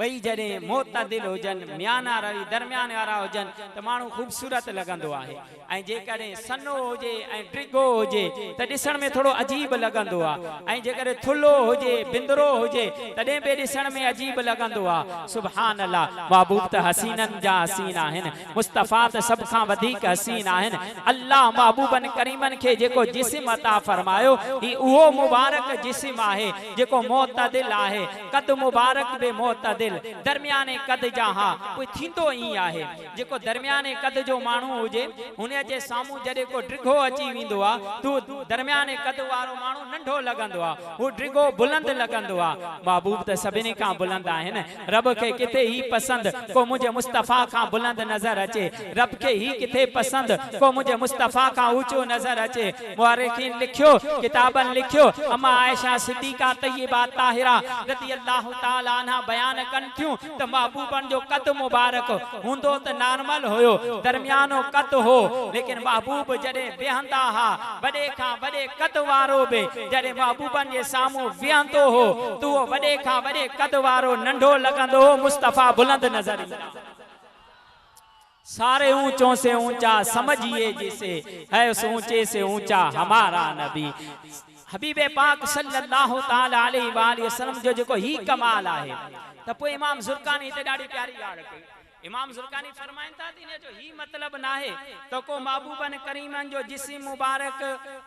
S1: ॿई जॾहिं मोतदिल हुजनि म्याना रही दरमियान वारा हुजनि त माण्हू ख़ूबसूरत लॻंदो आहे ऐं जेकॾहिं सनो हुजे ऐं ड्रिगो हुजे त ॾिसण में थोरो अजीब लॻंदो आहे ऐं जेकॾहिं थुल्हो हुजे बिंदरो हुजे तॾहिं बि ॾिसण में अजीब लॻंदो आहे सुभान अल्लाह महबूब त हसीननि जा हसीन आहिनि मुस्तफ़ा त सभ खां वधीक हसीन आहिनि अल्लाह महबूबन करीमन खे जेको जिस्म अता फरमायो ही उहो मुबारक जिस्म आहे जेको मोतदिल आहे कद मुबारक बे मोतदिल दरमियाने कद जा हा कोई थींदो ई आहे जेको दरमियाने कद जो माण्हू हुजे हुन जे साम्हूं जॾहिं को ड्रिगो अची वेंदो आहे तू दरमियाने कद वारो माण्हू नंढो लॻंदो आहे हू ड्रिगो बुलंद लॻंदो आहे महबूब त सभिनी खां बुलंद आहिनि रब खे किथे ही पसंद को मुंहिंजे मुस्तफ़ा खां बुलंद नज़र अचे रब खे ही किथे पसंद को मुंहिंजे मुस्तफ़ा खां ऊंचो नज़र अचे मुअर्रिखीन लिखियो किताबन लिखियो अम्मा आयशा सिद्दीका तय्यबा ताहिरा रज़ी अल्लाह ताला अन्हा बयान कन थियूं त महबूबन जो कद मुबारक हूंदो त नॉर्मल हुयो दरमियानो कद हो लेकिन महबूब जॾहिं वेहंदा हा वॾे खां वॾे कद वारो बि जॾहिं महबूबन जे साम्हूं वेहंदो हो त उहो वॾे खां वॾे कद वारो नंढो लॻंदो हो मुस्तफ़ा बुलंद नज़र ईंदा सारे ऊंचों से ऊंचा समझिए जिसे है उस ऊंचे से ऊंचा हमारा नबी हबीबे पाक सल्लल्लाहु ताला अलैहि वसल्लम जो जेको ही कमाल आहे त पोइ इमाम ज़ुरकानी ते ॾाढी प्यारी ॻाल्हि कई इमाम ज़ुरकानी फरमाइनि था इन जो ही मतलब ना है तो को महबूबन करीमन जो जिस्म मुबारक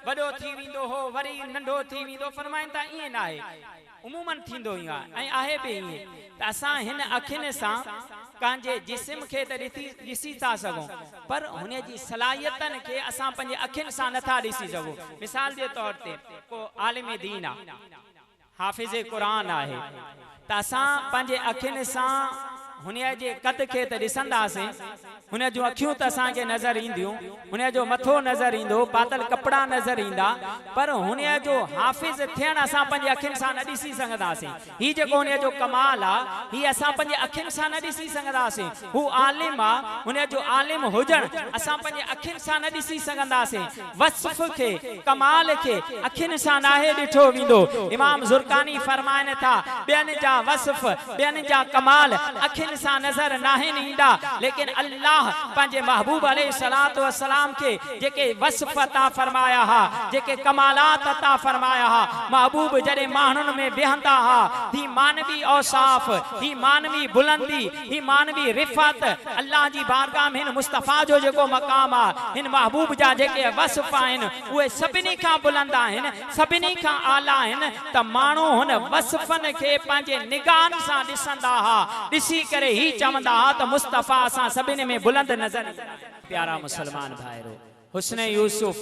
S1: वॾो थी वेंदो हो वरी नंढो थी वेंदो फरमाइनि था ईअं ना आहे उमूमन थींदो ई आहे ऐं आहे बि ईअं त असां हिन अखियुनि सां कंहिंजे जिस्म खे त ॾिसी था सघूं पर हुन जी सलाहियतनि खे असां पंहिंजे अखियुनि सां नथा ॾिसी सघूं मिसाल जे तौर ते को आलिम दीन आहे हाफ़िज़ क़ुरान आहे त असां पंहिंजे अखियुनि सां हुनजे जे कद खे त ॾिसंदासीं, हुन जूं अखियूं त असांखे नज़र ईंदियूं, हुन जो मथो नज़र ईंदो, पातल कपड़ा नज़र ईंदा, पर हुन जो हाफ़िज़ थियणु असां पंहिंजे अखियुनि सां न ॾिसी सघंदासीं। हीउ जेको हुन जो कमाल आहे, हीउ असां पंहिंजे अखियुनि सां न ॾिसी सघंदासीं। हू आलिम आहे, हुन जो आलिम हुजणु असां पंहिंजे अखियुनि सां न ॾिसी सघंदासीं। वस्फ़ खे, कमाल खे अखियुनि सां नाहे ॾिठो वेंदो। इमाम ज़ुरकानी फरमाइनि था, ॿियनि जा वस्फ़, ॿियनि जा कमाल अखियुनि सां नज़र नाहे ईंदा, लेकिन अल्लाह पंहिंजे महबूब अलैहिस्सलातु वस्सलाम के जेके वस्फ़ अता फरमाया हा, जेके कमालात अता फरमाया हा, महबूब जॾहिं माण्हुनि में वेहंदा हा, ही मानवी औसाफ़, ही मानवी बुलंदी, ही मानवी रिफ़त, अल्लाह जी बारगाह में हिन मुस्तफ़ा जो जेको मक़ाम आहे, हिन महबूब जा जेके वस्फ़ आहिनि उहे सभिनी खां बुलंद आहिनि, सभिनी खां आला आहिनि। त माण्हू हुन वस्फ़नि खे पंहिंजे निगाहनि सां ॾिसंदा हा, ॾिसी करे ही चवंदा हा त मुस्तफ़ा असां सभिनी में बुलंद नज़र। प्यारा मुसलमान भाइरो, हुस्न यूसुफ,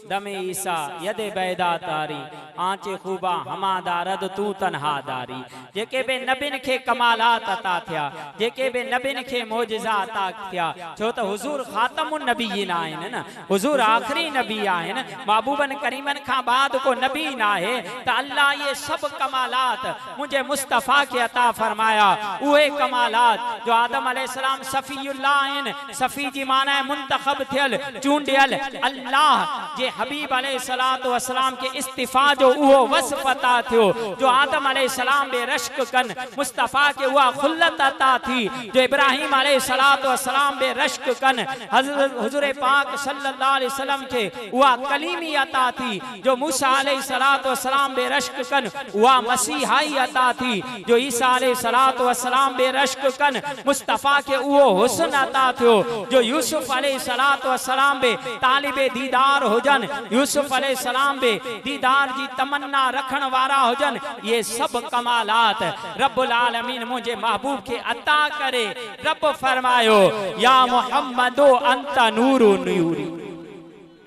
S1: दमे ईसा, यदे बैदा तारी, आंचे खूबा हमादा रद तू तन्हा दारी। जेके बे नबिन के कमालात अता थिया, जेके बे नबिन के मोजिज़ा अता थिया, छो त हुजूर खातमुन नबीयीन आहिनि न, हुजूर आखिरी नबी आहिनि, महबूबन करीमन खां बाद को नबी न आहे। त अल्लाह ये सब कमालात मुझे मुस्तफ़ा के अता फरमाया। उहे कमालात जो आदम अलैहिस्सलाम सफ़ीउल्लाह आहिनि, सफ़ी जी माना है मुंतखब थियल, चूंडियल। अल्लाह जे हबीब अलैहिस्सलातु वस्सलाम के इस्तिफा जो उहो वस्फ़ अता थियो, जो आदम अलैहिस्सलाम बे रश्क कन, मुस्तफ़ा के उहा खुल्लत अता थी, जो इब्राहिम अलैहिस्सलातु वस्सलाम बे रश्क कन, हज़रत हुज़ूर पाक सल्लल्लाहु अलैहि वसल्लम के उहा कलीमी अता थी, जो मूसा अलैहिस्सलातु वस्सलाम बे रश्क कन, उहा मसीहाई अता थी, जो ईसा अलैहिस्सलातु वस्सलाम बे रश्क कन, मुस्तफ़ा के उहो हुस्न अता थियो, जो यूसुफ अलैहिस्सलातु वस्सलाम बे तालिबे दीदार हुजन, यूसुफ अलैहिस्सलाम बे दीदार जी तमन्ना रखण वारा हुजन। ये सब कमालात रब्बुल आलमीन मुझे महबूब के अता करे। रब फरमायो, या मुहम्मदो अंत नूरु नूरी,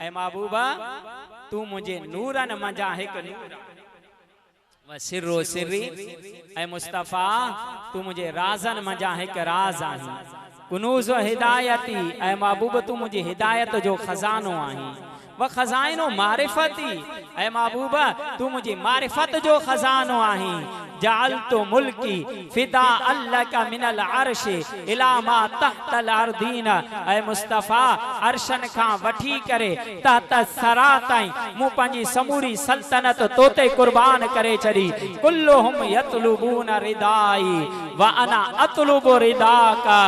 S1: ऐ महबूबा तू मुझे नूरन मजा हिक नूर, व सिर्रो सिर्री, ऐ मुस्तफ़ा तू मुझे राज़न मजा हिक राज आही। कुनूज़ हिदायती, ऐ महबूब तू मुझे हिदायत जो खजानो आही। व खजाइनो मारिफती, ऐ महबूबा तू मुझे मारिफत जो खजानो आही। जाल तो मुल्की फिदा अल्लाह का मिनल अर्श इला मा तहतल अर्दीन, ऐ मुस्तफ़ा अर्शन खां वठी करे तहत सरा ताईं मूं पंहिंजी समूरी सल्तनत तोते कुर्बान करे छॾी। कुल्लुहुम यतलुबून रिदाई व अना अतलुबु रिदाका।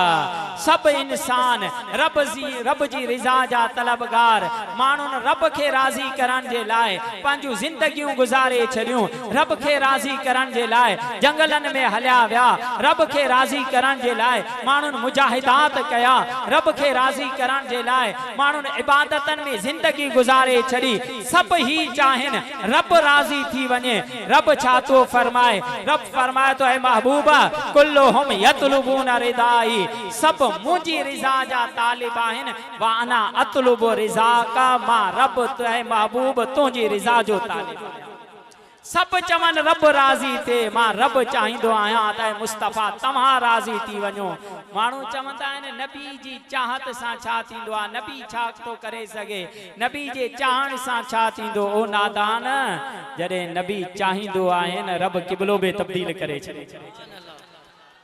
S1: सब इंसान रब जी रिज़ा जा तलबगार, माण्हुनि रब खे राज़ी करण जे लाइ पंहिंजूं ज़िंदगियूं गुज़ारे छॾियूं, रब खे राज़ी करण जे लाइ जंगलनि में हलिया विया, रब खे राज़ी करण जे लाइ माण्हुनि मुजाहिदात कया, रब खे राज़ी करण जे लाइ माण्हुनि इबादतनि में ज़िंदगी गुज़ारे छॾी। सब ही चाहिनि रब राज़ी थी वञे। रब छा थो फरमाए? रब फरमाए तो, ऐ महबूबा कुल्लुहुम यतलुबून रिदाई, सब मुझी रिज़ा जा तालिब आहिनि। व अना अतलुबु रिज़ा का, मां रब ऐ महबूब तुंहिंजी रिज़ा जो तालिब। सब चवन रब राज़ी थे, मां रब चाहींदो आहियां त मुस्तफ़ा तव्हां राज़ी थी वञो। माण्हू चवंदा आहिनि नबी जी चाहत सां छा थींदो आहे, नबी छा थो करे सघे, नबी जे चाहण सां छा थींदो। ओ नादान, जॾहिं नबी चाहींदो आहे न रब क़िबलो बि तब्दील करे छॾे।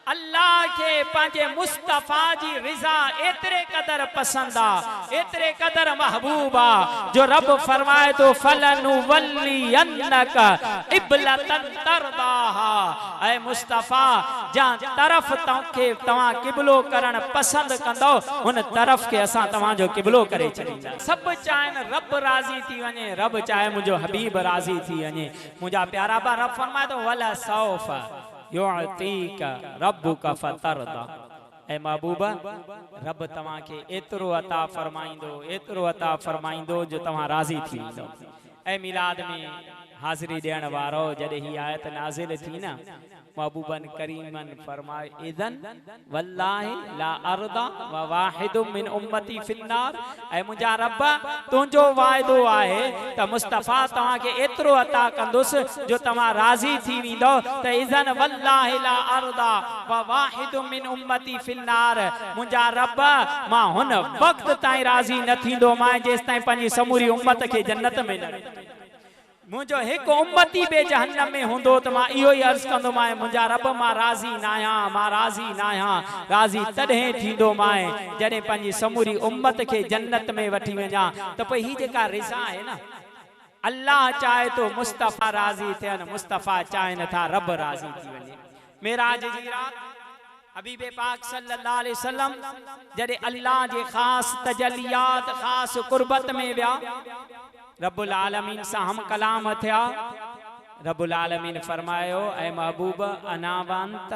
S1: अल्लाह के पंहिंजे मुस्तफ़ा जी रिज़ा एतिरे क़दर पसंद आ, एतिरे क़दर महबूब आ, जो रब फरमाए तो फलनुवल्लियन्नक क़िबलतन तरदाहा। ऐ मुस्तफ़ा जा तरफ तव्हांखे तव्हां क़िबलो करण पसंद कंदो, उन तरफ के असां तव्हांजो क़िबलो करे छॾींदा। सब चाहिनि रब राज़ी थी वञे, रब चाहे मुंहिंजो हबीब राज़ी थी वञे। मुंहिंजा प्यारा बा रब फरमाए तो वला सौफ युअतीका रब्बुका फतरदा। ऐ महबूबा रब तव्हांखे एतिरो अता फरमाईंदो, एतिरो अता फरमाईंदो जो तव्हां राज़ी थी वेंदो। ऐ मिलाद में हाज़िरी ॾियण वारो, जॾहिं ही आयत नाज़िल थी न महबूबन करीमन फरमाए इदन वल्लाहि ला अर्दा व वाहिदुम मिन उम्मती फिन्नार। ऐ मुंहिंजा रब तुंहिंजो वाइदो आहे त मुस्तफ़ा तव्हांखे एतिरो अता कंदुसि जो तव्हां राज़ी थी वेंदो त इदन वल्लाहि ला अर्दा व वाहिदुम मिन उम्मती फिन्नार। मुंहिंजा रब मां हुन वक़्त ताईं राज़ी न थींदो मां जेसि ताईं पंहिंजी समूरी उम्मत खे जन्नत में न मुझो एक उम्मती बे जहन्नम में होंदो तो मां इहो ही अर्ज कंदो मां मुंजा रब मां राज़ी नाया मां राज़ी नाया राज़ी तडे थींदो मां जडे पंजी समूरी उम्मत के जन्नत में वठी वञा। तो पई ही जेका रिज़ा है ना अल्लाह चाहे तो मुस्तफ़ा राज़ी थियन मुस्तफ़ा चाहे नथा रब राज़ी थी वञे। मेराज जी रात हबीबे पाक सल्लल्लाहु अलैहि वसल्लम जडे अल्लाह जे खास तजलियात खास कुर्बत में व्या रब्बुल आलमीन सा हम कलाम थिया। रब्बुल आलमीन फरमायो ऐ महबूब अनावंत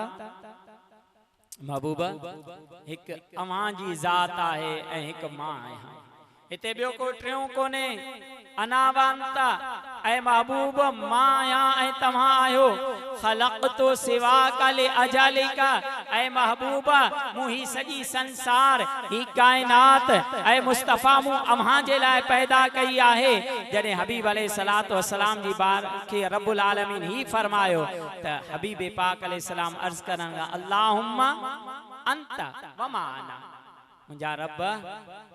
S1: महबूब एक अवां जी ज़ात आहे ऐं एक मां आहियां। हिते ॿियो को टियों कोने अनावंत ऐ महबूब मां आहियां ऐं तव्हां आहियो। खलक़तो सिवा कले अजालिका ऐ महबूब मुही सजी संसार ही कायनात ऐ मुस्तफ़ा मु अव्हां जे लाइ पैदा कई आहे। जॾहिं हबीब अलैहि सलातो वसलाम जी बार के रब्बुल आलमीन ही फरमायो त हबीब पाक अलैहि सलाम अर्ज करंगा अल्लाहुम्मा अंत व मा अना। मुंजा रब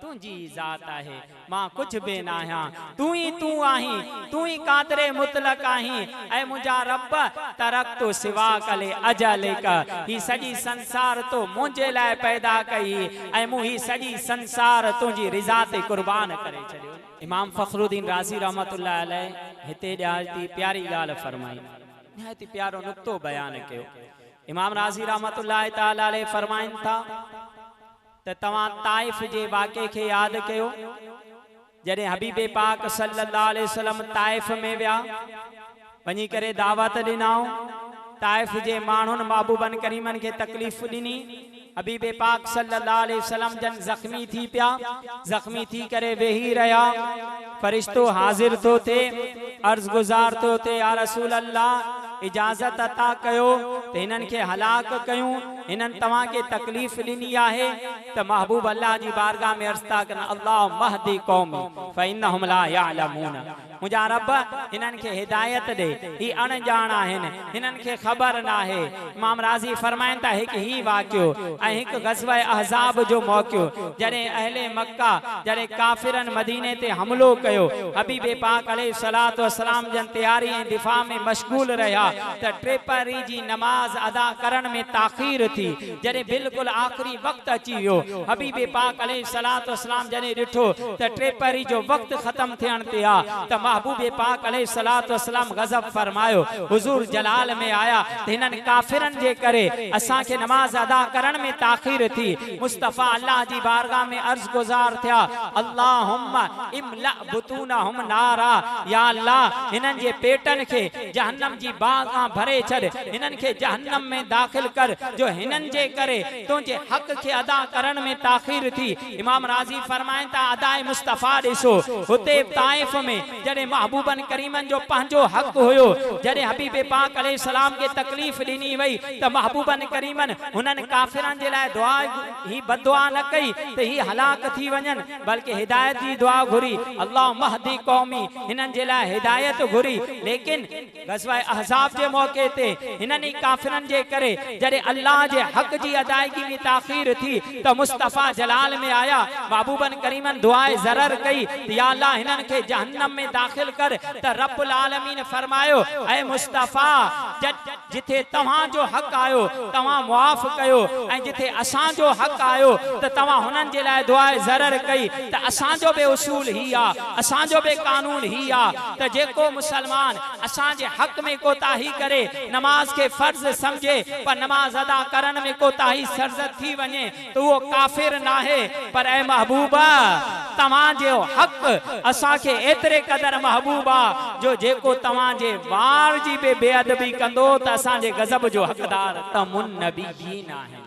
S1: तुंजी ज़ात आहे मां कुछ बे ना आहियां तू आहीं तू ही कादरे मुतलक आहीं। ऐ मुंजा रब तरक्तो सिवा कले अजलिका ही सजी संसार तो मुंजे लाइ पैदा कई ऐं मु ही सजी संसार तुंजी रिज़ा ते कुर्बान करे छॾियो। इमाम फखरुद्दीन राज़ी रहमतुल्लाह अलैह हिते ॾाढी प्यारी ॻाल्हि फरमाई निहायती प्यारो नुक्तो बयान कयो। इमाम राज़ी रहमतुल्लाह तआला अलैह फरमाइन था त तवां ताइफ जे वाक़े के याद कयो। जॾहिं हबीबे पाक सल्लल्लाहु अलैहि वसल्लम ताइफ में व्या वञी करे दावत ॾिनाऊं ताइफ जे माण्हुनि महबूबन करीमन के तकलीफ़ ॾिनी। हबीबे पाक सल्लल्लाहु अलैहि वसल्लम जन जख्मी थी पिया जख्मी थी करे वेही रहा। फरिश्तो हाजिर तो थे अर्ज गुजार तो थे या रसूल अल्लाह इजाजत अता कयो त हिनन के हलाक कयूं हिनन तवां के तकलीफ ॾिनी आहे। त महबूब अल्लाह जी बारगाह में अर्ज़ था कनि अल्लाह महदी कौमी फ़इन्नहुम ला यअलमून। मुंजा रब हिनन के हिदायत दे ही अणजाण आहिनि हिनन के ख़बर ना है। इमाम राज़ी फरमाइन था हिक ही वाक़ियो ऐं हिक ग़ज़वा अहज़ाब जो मौक़ियो जॾहिं अहले मक्का जॾहिं काफ़िरन मदीने ते हमलो कयो हबीबे पाक अलैहि सलातो वसलाम जन तैयारी ऐं दिफ़ा में मशगूल रहा त टेपरी जी नमाज अदा करण में ताख़ीर थी। जॾहिं बिल्कुल आखिरी वक्त अची वियो हबीबे पाक अलैहि सलातो वसलाम जॾहिं ॾिठो त टेपरी जो वक्त ख़त्म थियण ते आ त महबूबे पाक अलैहि सलातो वसलाम गज़ब फरमायो हुजूर जलाल में आया त हिनन काफ़िरन जे करे असां के नमाज अदा करण में ताख़ीर थी। मुस्तफ़ा अल्लाह जी बारगाह में अर्ज गुजार थिया अल्लाहुम्मा इमला बुतूनहुम नारा या अल्लाह हिनन जे पेटन के जहन्नम जी बागां भरे छॾ हिनन के जहन्नम में दाखिल कर जो हिनन जे करे तुंहिंजे हक के अदा करण में ताख़ीर थी। इमाम राज़ी फरमाइन था अदाए मुस्तफ़ा ॾिसो हुते ताइफ में जॾहिं महबूबन करीमन जो पंहिंजो हक हुयो जॾहिं हबीबे पाक अलैहि सलाम के तकलीफ़ ॾिनी वई त महबूबन करीमन हुनन काफ़िरन जे लाइ दुआ ही बदुआ न कई त ही हलाक थी वञनि बल्कि हिदायत जी दुआ घुरी अल्लाह महदी कौमी हिनन जे लाइ हिदायत घुरी। लेकिन ग़ज़वा अहज़ाब जे मौके ते हिनन काफ़िरन जे करे जॾहिं अल्लाह जे हक जी अदायगी में ताख़ीर थी त मुस्तफ़ा जलाल में आया महबूबन करीमन दुआए ज़रर कई या अल्लाह हिनन के जहन्नम में दाखिल कर त रब्बुल आलमीन फरमायो ऐ मुस्तफ़ा जिथे तव्हां जो हक आयो तव्हां मुआफ़ कयो ऐं जिथे असां जो हक आयो त तव्हां हुनन जे लाइ दुआए ज़रर कई त असां जो बे उसूल ही आ असां जो बे कानून ही आ त जेको मुसलमान असां जे हक में कोताही करे नमाज के फर्ज समझे पर नमाज अदा करण में कोताही सरजद थी वने तो वो काफिर ना है। पर ऐ महबूबा तव्हां जो हक असां के एतरे कदर महबूबा जो जेको तव्हां जे वार जी बे बेअदबी कंदो त असां जे गज़ब जो हकदार तमुन नबीयीन आहे।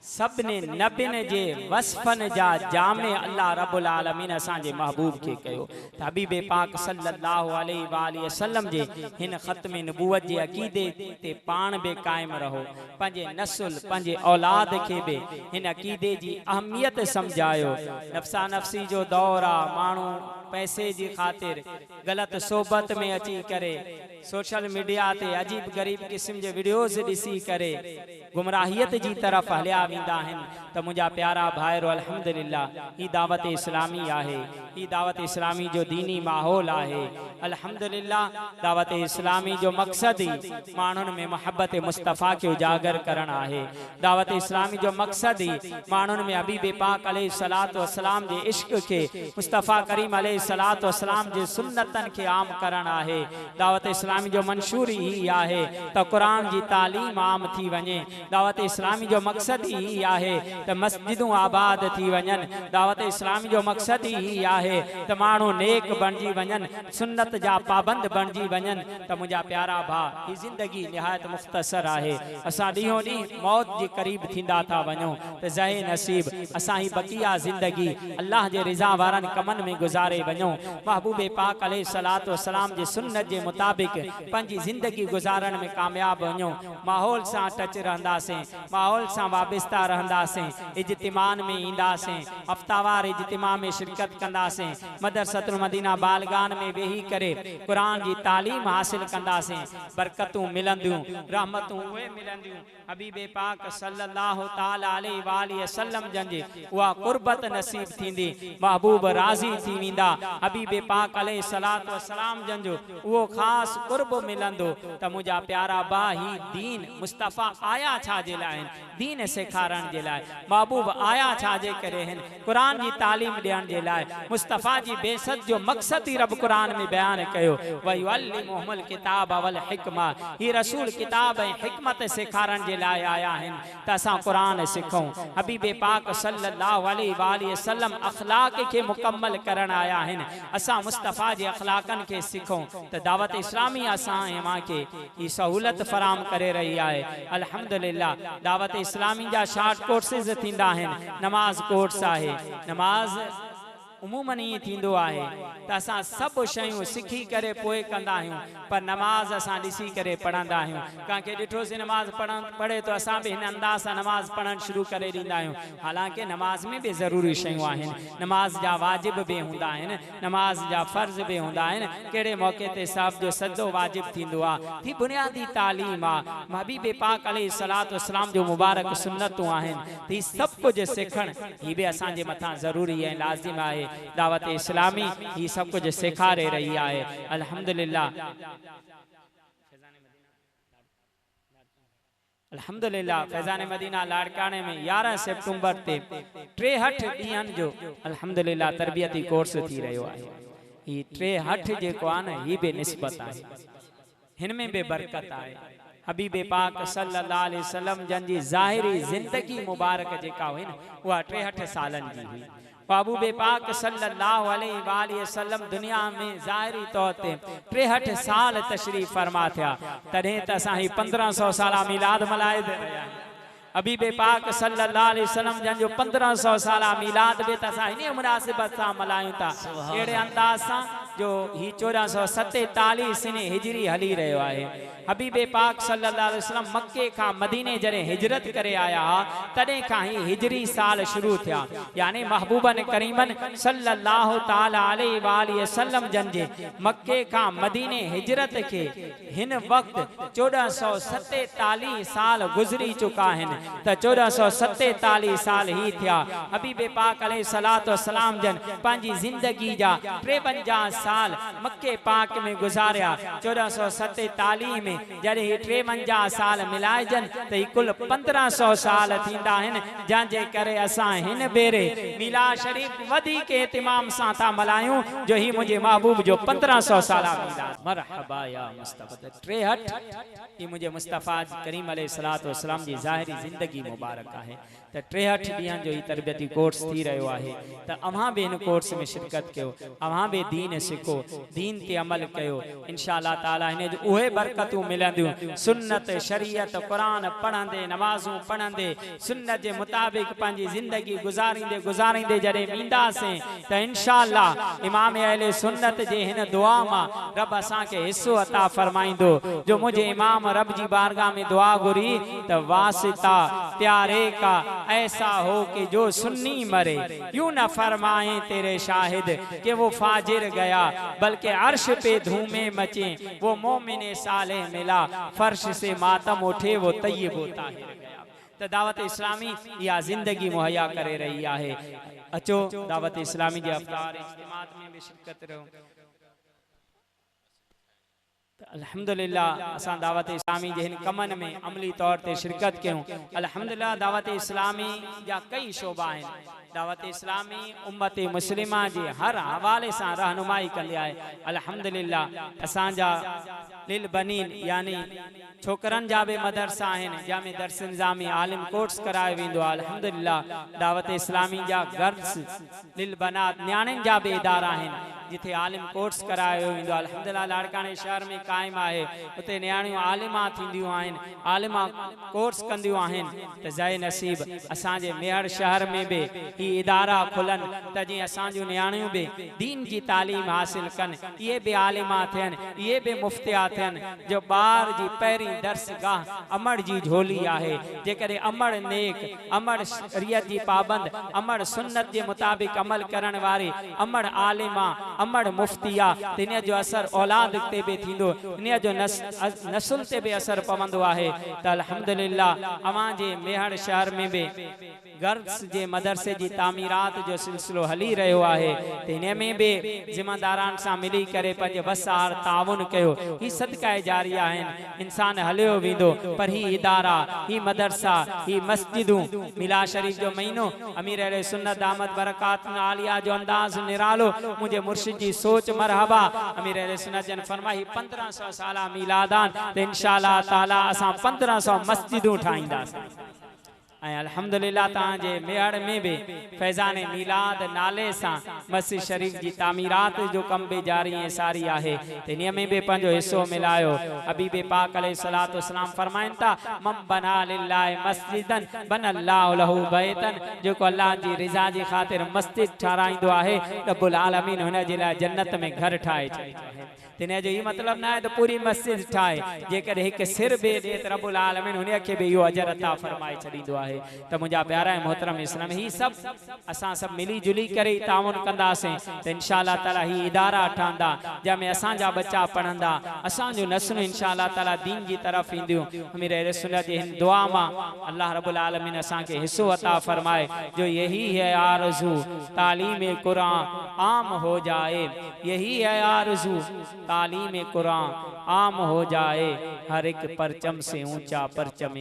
S1: सबने नबिन जे वस्फन जा जामे अल्लाह रब्बुल आलमीन असांजे महबूब के कयो। त हबीब पाक सल्लल्लाहु अलैहि वसल्लम जे हिन ख़त्म नबूवत जे अक़ीदे ते पाण बे कायम रहो, पंहिंजे नस्ल पंहिंजे औलाद के बे हिन अक़ीदे जी अहमियत समझायो। नफ़्सा नफ़्सी जो दौर आ, माण्हू पैसे जी ख़ातिर गलत सोबत में अची करे सोशल मीडिया ते अजीब गरीब किस्म जे वीडियोज़ ॾिसी करे गुमराहियत जी तरफ़ हलिया वेंदा आहिनि। त मुंहिंजा प्यारा भाइरो अल्हम्दुलिल्लाह ही दावत इस्लामी आहे, ही दावत इस्लामी जो दीनी माहौल आहे। अल्हम्दुलिल्लाह दावत इस्लामी जो मक़सद ही माण्हुनि में मोहब्बत मुस्तफ़ा के उजागर करण आहे। दावत इस्लामी जो मक़सद ही माण्हुनि में हबीब पाक अलैहिस्सलातु वस्सलाम जे इश्क के मुस्तफ़ा करीम अलैहिस्सलातु वस्सलाम जे सुन्नतन के आम करण आहे। दावत इस्लामी जो मंशूर ही आहे त कुरान जी तालीम आम थी वञे। दावत इस्लामी जो मक़सद ही आहे त मस्जिदूं आबाद थी वञनि। दावत इस्लामी जो मक़सद ही आहे त माण्हू नेक बणिजी वञनि, सुन्नत जा पाबंद बणिजी वञनि। त मुंहिंजा प्यारा भाउ, ही ज़िंदगी निहायत मुख़्तसर आहे। असां ॾींहों ॾींहुं मौत जे क़रीब थींदा था वञूं। त ज़हे नसीब असां ही बक़िया ज़िंदगी अल्लाह जे रिज़ा वारनि कमनि में गुज़ारे वञूं। महबूब पाक अलैहिस्सलातु वस्सलाम जे सुन्नत जे मुताबिक़ पंहिंजी ज़िंदगी गुज़ारण में कामयाब वञूं। माहौल सां टच रहंदासीं, माहौल सां वाबस्ता रहंदासीं, इज्तिमान में ईंदासीं, हफ़्तावार इज्तिमा में शिरकत कंदासीं, मदरसतुल मदीना बालगान में वेही करे कुरान जी तालीम हासिल कंदासीं। बरकतूं मिलंदियूं, रहमतूं उहे मिलंदियूं। हबीब पाक सल्लल्लाहु ताला अलैहि वसल्लम जंजे उहा कुर्बत नसीब थींदी, महबूब राज़ी थी वेंदा। हबीब पाक अलैहिस्सलातु वस्सलाम जंजो उहो ख़ास कुर्ब मिलंदो। त मुंहिंजा प्यारा बा ही दीन मुस्तफ़ा आया छा जे लाइ आहिनि? दीन सेखारण जे लाइ। महबूब आया छा जे करे आहिनि? कुरान जी तालीम ॾियण जे लाइ। मुस्तफ़ा जी बेसत जो मक़सद ही रब कुरान में बयान कयो, वयुअल्लिमुहुल किताब वल हिकमा। ही रसूल किताब ऐं हिकमत सेखारण जे लाइ आया आहिनि त असां कुरान सिखूं। हबीब पाक सल्लल्लाहु अलैहि वसल्लम अख़लाक के मुकम्मल करण आया आहिनि। असां मुस्तफ़ा जे अख़लाकनि के सिखूं। त दावत इस्लामी असां ऐं मां के ही सहूलत फराम करे रही आहे। अल्हम्दुलिल्लाह दावत इस्लामी जा शॉर्ट कोर्सेस थींदा आहिनि। नमाज कोर्स आहे, नमाज उमूमन ही थींदो आहे त असां सभु शयूं सिखी करे पोइ कंदा आहियूं, पर नमाज असां ॾिसी करे पढ़ंदा आहियूं। कंहिंखे ॾिठोसीं नमाज पढ़े तो असां बि हिन अंदाज़ सां नमाज पढ़णु शुरू करे ॾींदा आहियूं। हालांकि नमाज में बि ज़रूरी शयूं आहिनि, नमाज जा वाजिब बि हूंदा आहिनि, नमाज जा फ़र्ज़ बि हूंदा आहिनि। कहिड़े मौक़े ते साहब जो सजदो वाजिब थींदो आहे। ही बुनियादी तालीम आहे। हबीब पाक अलैहिस्सलातु वस्सलाम जो मुबारक सुन्नतूं आहिनि। ही सभु कुझु सिखणु ही बि असांजे मथां ज़रूरी ऐं लाज़िम आहे। दावत इस्लामी ही सब कुछ सिखारे रही है। अल्हम्दुलिल्लाह अल्हम्दुलिल्लाह फैज़ान मदीना लाड़काने में 11 सितंबर ते 63 ॾींहंनि जो अल्हम्दुलिल्लाह तरबियती कोर्स थी रहियो आहे। ही 63 जेको आहे न ही बि निस्बत आहे, हिन में बि बरकत आहे। हबीब पाक सल्लल्लाहु अलैहि वसल्लम जन जी ज़ाहिरी ज़िंदगी मुबारक जेका हुई न उहा 63 सालनि जी हुई। महबूब पाक सल्लल्लाहु अलैहि वसल्लम दुनिया में ज़ाहिरी तौर ते 63 साल तशरीफ़ फरमा थिया। तॾहिं त असां ही 1500 साला मिलाद मल्हाए रहिया आहियूं। हबीब पाक सल्लल्लाहु अलैहि वसल्लम जन जो 1500 साला मिलाद बि त असां इन मुनासिबत सां मल्हायूं था। अहिड़े अंदाज़ सां जो ही 1447 हिजरी हली रहियो आहे। हबीब पाक सल्लल्लाहु अलैहि वसल्लम मक्के खां मदीने जॾहिं हिजरत करे आया तॾहिं खां ही हिजरी साल शुरू थिया। यानी महबूबन करीमन सल्लल्लाहु ताला अलैहि वसल्लम जन जे मक्के खां मदीने हिजरत के हिन वक्त 1447 साल गुजरी चुका आहिनि। त 1447 साल ही थिया। हबीब पाक अलैहिस्सलातु वस्सलाम जन पंहिंजी ज़िंदगी जा 53 साल मक्के पाक में गुज़ारिया। 1447 में जॾहिं 53 साल मिलाइजन त ही कुल 1500 साल थींदा आहिनि। जंहिंजे करे असां हिन भेरे मिलाद शरीफ वधीक एतिमाम सां था मल्हायूं जो ही मुंहिंजे महबूब जो 1500 साला मिलाद। मरहबा या मुस्तफ़ा। 63 ही मुंहिंजे मुस्तफ़ा करीम अलैहिस्सलातु वस्सलाम जी ज़ाहिरी ज़िंदगी मुबारक आहे। त 63 ॾींहंनि जो ही तरबियती कोर्स थी रहियो आहे त अव्हां बि हिन कोर्स में शिरकत कयो, अव्हां बि दीन सिखो, दीन ते अमल कयो। इंशाअल्लाह ताला हिन जो उहे बरकतूं मिलंदियूं। सुन्नत शरीयत क़ुरान पढ़ंदे, नमाज़ूं पढ़ंदे, सुन्नत जे मुताबिक़ पंहिंजी ज़िंदगी गुज़ारींदे जॾहिं ईंदासीं त इंशाअल्लाह इमाम अहले सुन्नत जे हिन दुआ मां रब असांखे हिस्सो अता फरमाईंदो। जो मुझे इमाम रब जी बारगाह में दुआ घुरी त वासिता प्यारे का ऐसा हो कि जो सुन्नी मरे, यूं न फरमाए तेरे शाहिद कि वो फाजिर गया, बल्कि अर्श पे धूमे मचे वो मोमिने साले मिला, फर्श से मातम उठे वो तय्यब ताहिर गया। तो दावत इस्लामी या जिंदगी मुहैया करे रही है। अचो दावत इस्लामी जे अफ्तार इज्तिमात में भी शिरकत रहो। अल्हम्दुलिल्लाह असां दावत इस्लामी जे हिन कमन में अमली तौर ते शिरकत कयूं। अल्हम्दुलिल्लाह दावत इस्लामी जा कई शोबा आहिनि। दावत इस्लामी उम्मत मुस्लिमा जे हर हवाले सां रहनुमाई कंदी आहे। अल्हम्दुलिल्लाह असांजा लिल बनीन यानी छोकरनि जा भी मदरसा आहिनि जंहिंमें दर्स निज़ामी आलिम कोर्स करायो वेंदो आहे। अल्हम्दुलिल्लाह दावत इस्लामी जा गर्ल्स लिल बनात न्याणियुनि जा भी इदारा आहिनि जिथे आलिम कोर्स करायो वेंदो आहे। अल्हम्दुलिल्लाह लाड़काने शहर में कायम आहे, उते न्याणियूं आलिमा थींदियूं आहिनि, आलिमा कोर्स कंदियूं आहिनि। त ज़ाए नसीब असांजे मेहर शहर में भी ही इदारा खुलनि त जीअं असांजूं न्याणियूं भी दीन जी तालीम हासिल कनि, इहे भी आलिमा थियनि, इहे भी मुफ्तिया थियनि। जो ॿार जी पहिरीं दर्सगाह अमड़ जी झोली आहे। जेकॾहिं अमड़ नेक, अमड़ शरीयत जी पाबंद, अमड़ सुन्नत जे मुताबिक़ अमल करण वारी अमड़ आलिमा, अमड़ मुफ्तिया, इन जो असर औलाद ते भी थींदो, इन जो नस्ल ते भी असर पवंदो आहे। त अल्हम्दुलिल्लाह अवां जे मेहर शहर में भी गर्ल्स जे मदरसे जी तामीरात जो सिलसिलो हली रहियो आहे। त इन में भी ज़िम्मेदारान सां मिली करे पंहिंजे वसार ताउन कयो। ही सदका जारिया आहिनि, इंसान हलियो वेंदो, पर ही इदारा, ही मदरसा, ही मस्जिदूं, मिला शरीफ जो महीनो, अमीर अहले सुन्नत दामत बरकात आलिया जो अंदाज निरालो, मुझे मुर्शिद जी सोच मरहबा। अमीर अहले सुन्नत जन फरमाई 1500 साला मिलादान त इंशाअल्लाह ताला असां 1500 मस्जिदूं ठाहींदासीं। अल्हम्दुलिल्लाह ताजे मेहर में भी फैजान मिलाद नाले सां मस्जिद शरीफ जी तामीरात जो कम भी जारी है सारी आहे। इन में भी पंहिंजो हिस्सो मिलायो। हबीब पाक अलैहिस्सलातु वस्सलाम फरमाइन था मम बना लिल्लाहि मस्जिदन बनल्लाहु लहू बैतन, जो को अल्लाह जी रिज़ा जी खातिर मस्जिद ठाराईंदो आहे रब्बुल आलमीन हुन जे लाइ जन्नत में घर ठाहे छॾींदो आहे। तिने जो ये मतलब ना है तो पूरी मस्जिद ठाए, जेकर एक सिर बे दे त रब्बुल आलमीन उन के भी यो अजर अता फरमाए छड़ींदो आहे। त मुजा प्यारा मोहतरम इस्लाम ही सब असां सब मिली जुली करे ताउन कंदासे त इंशाअल्लाह ताला ही इदारा ठंदा जंहिंमें असां जा बच्चा पढ़ंदा, असां जो नस्ल इंशाअल्लाह ताला दीन जी तरफ इंदियूं। अमीर अहले सुन्नत जी हिन दुआ मां अल्लाह रब्बुल आलमीन असां के हिस्सो अता फरमाए। जो यही है आरज़ू तालीम कुरान आम हो जाए, यही है आरज़ू तालीम कुरान आम हो जाए, हर एक परचम से ऊंचा परचम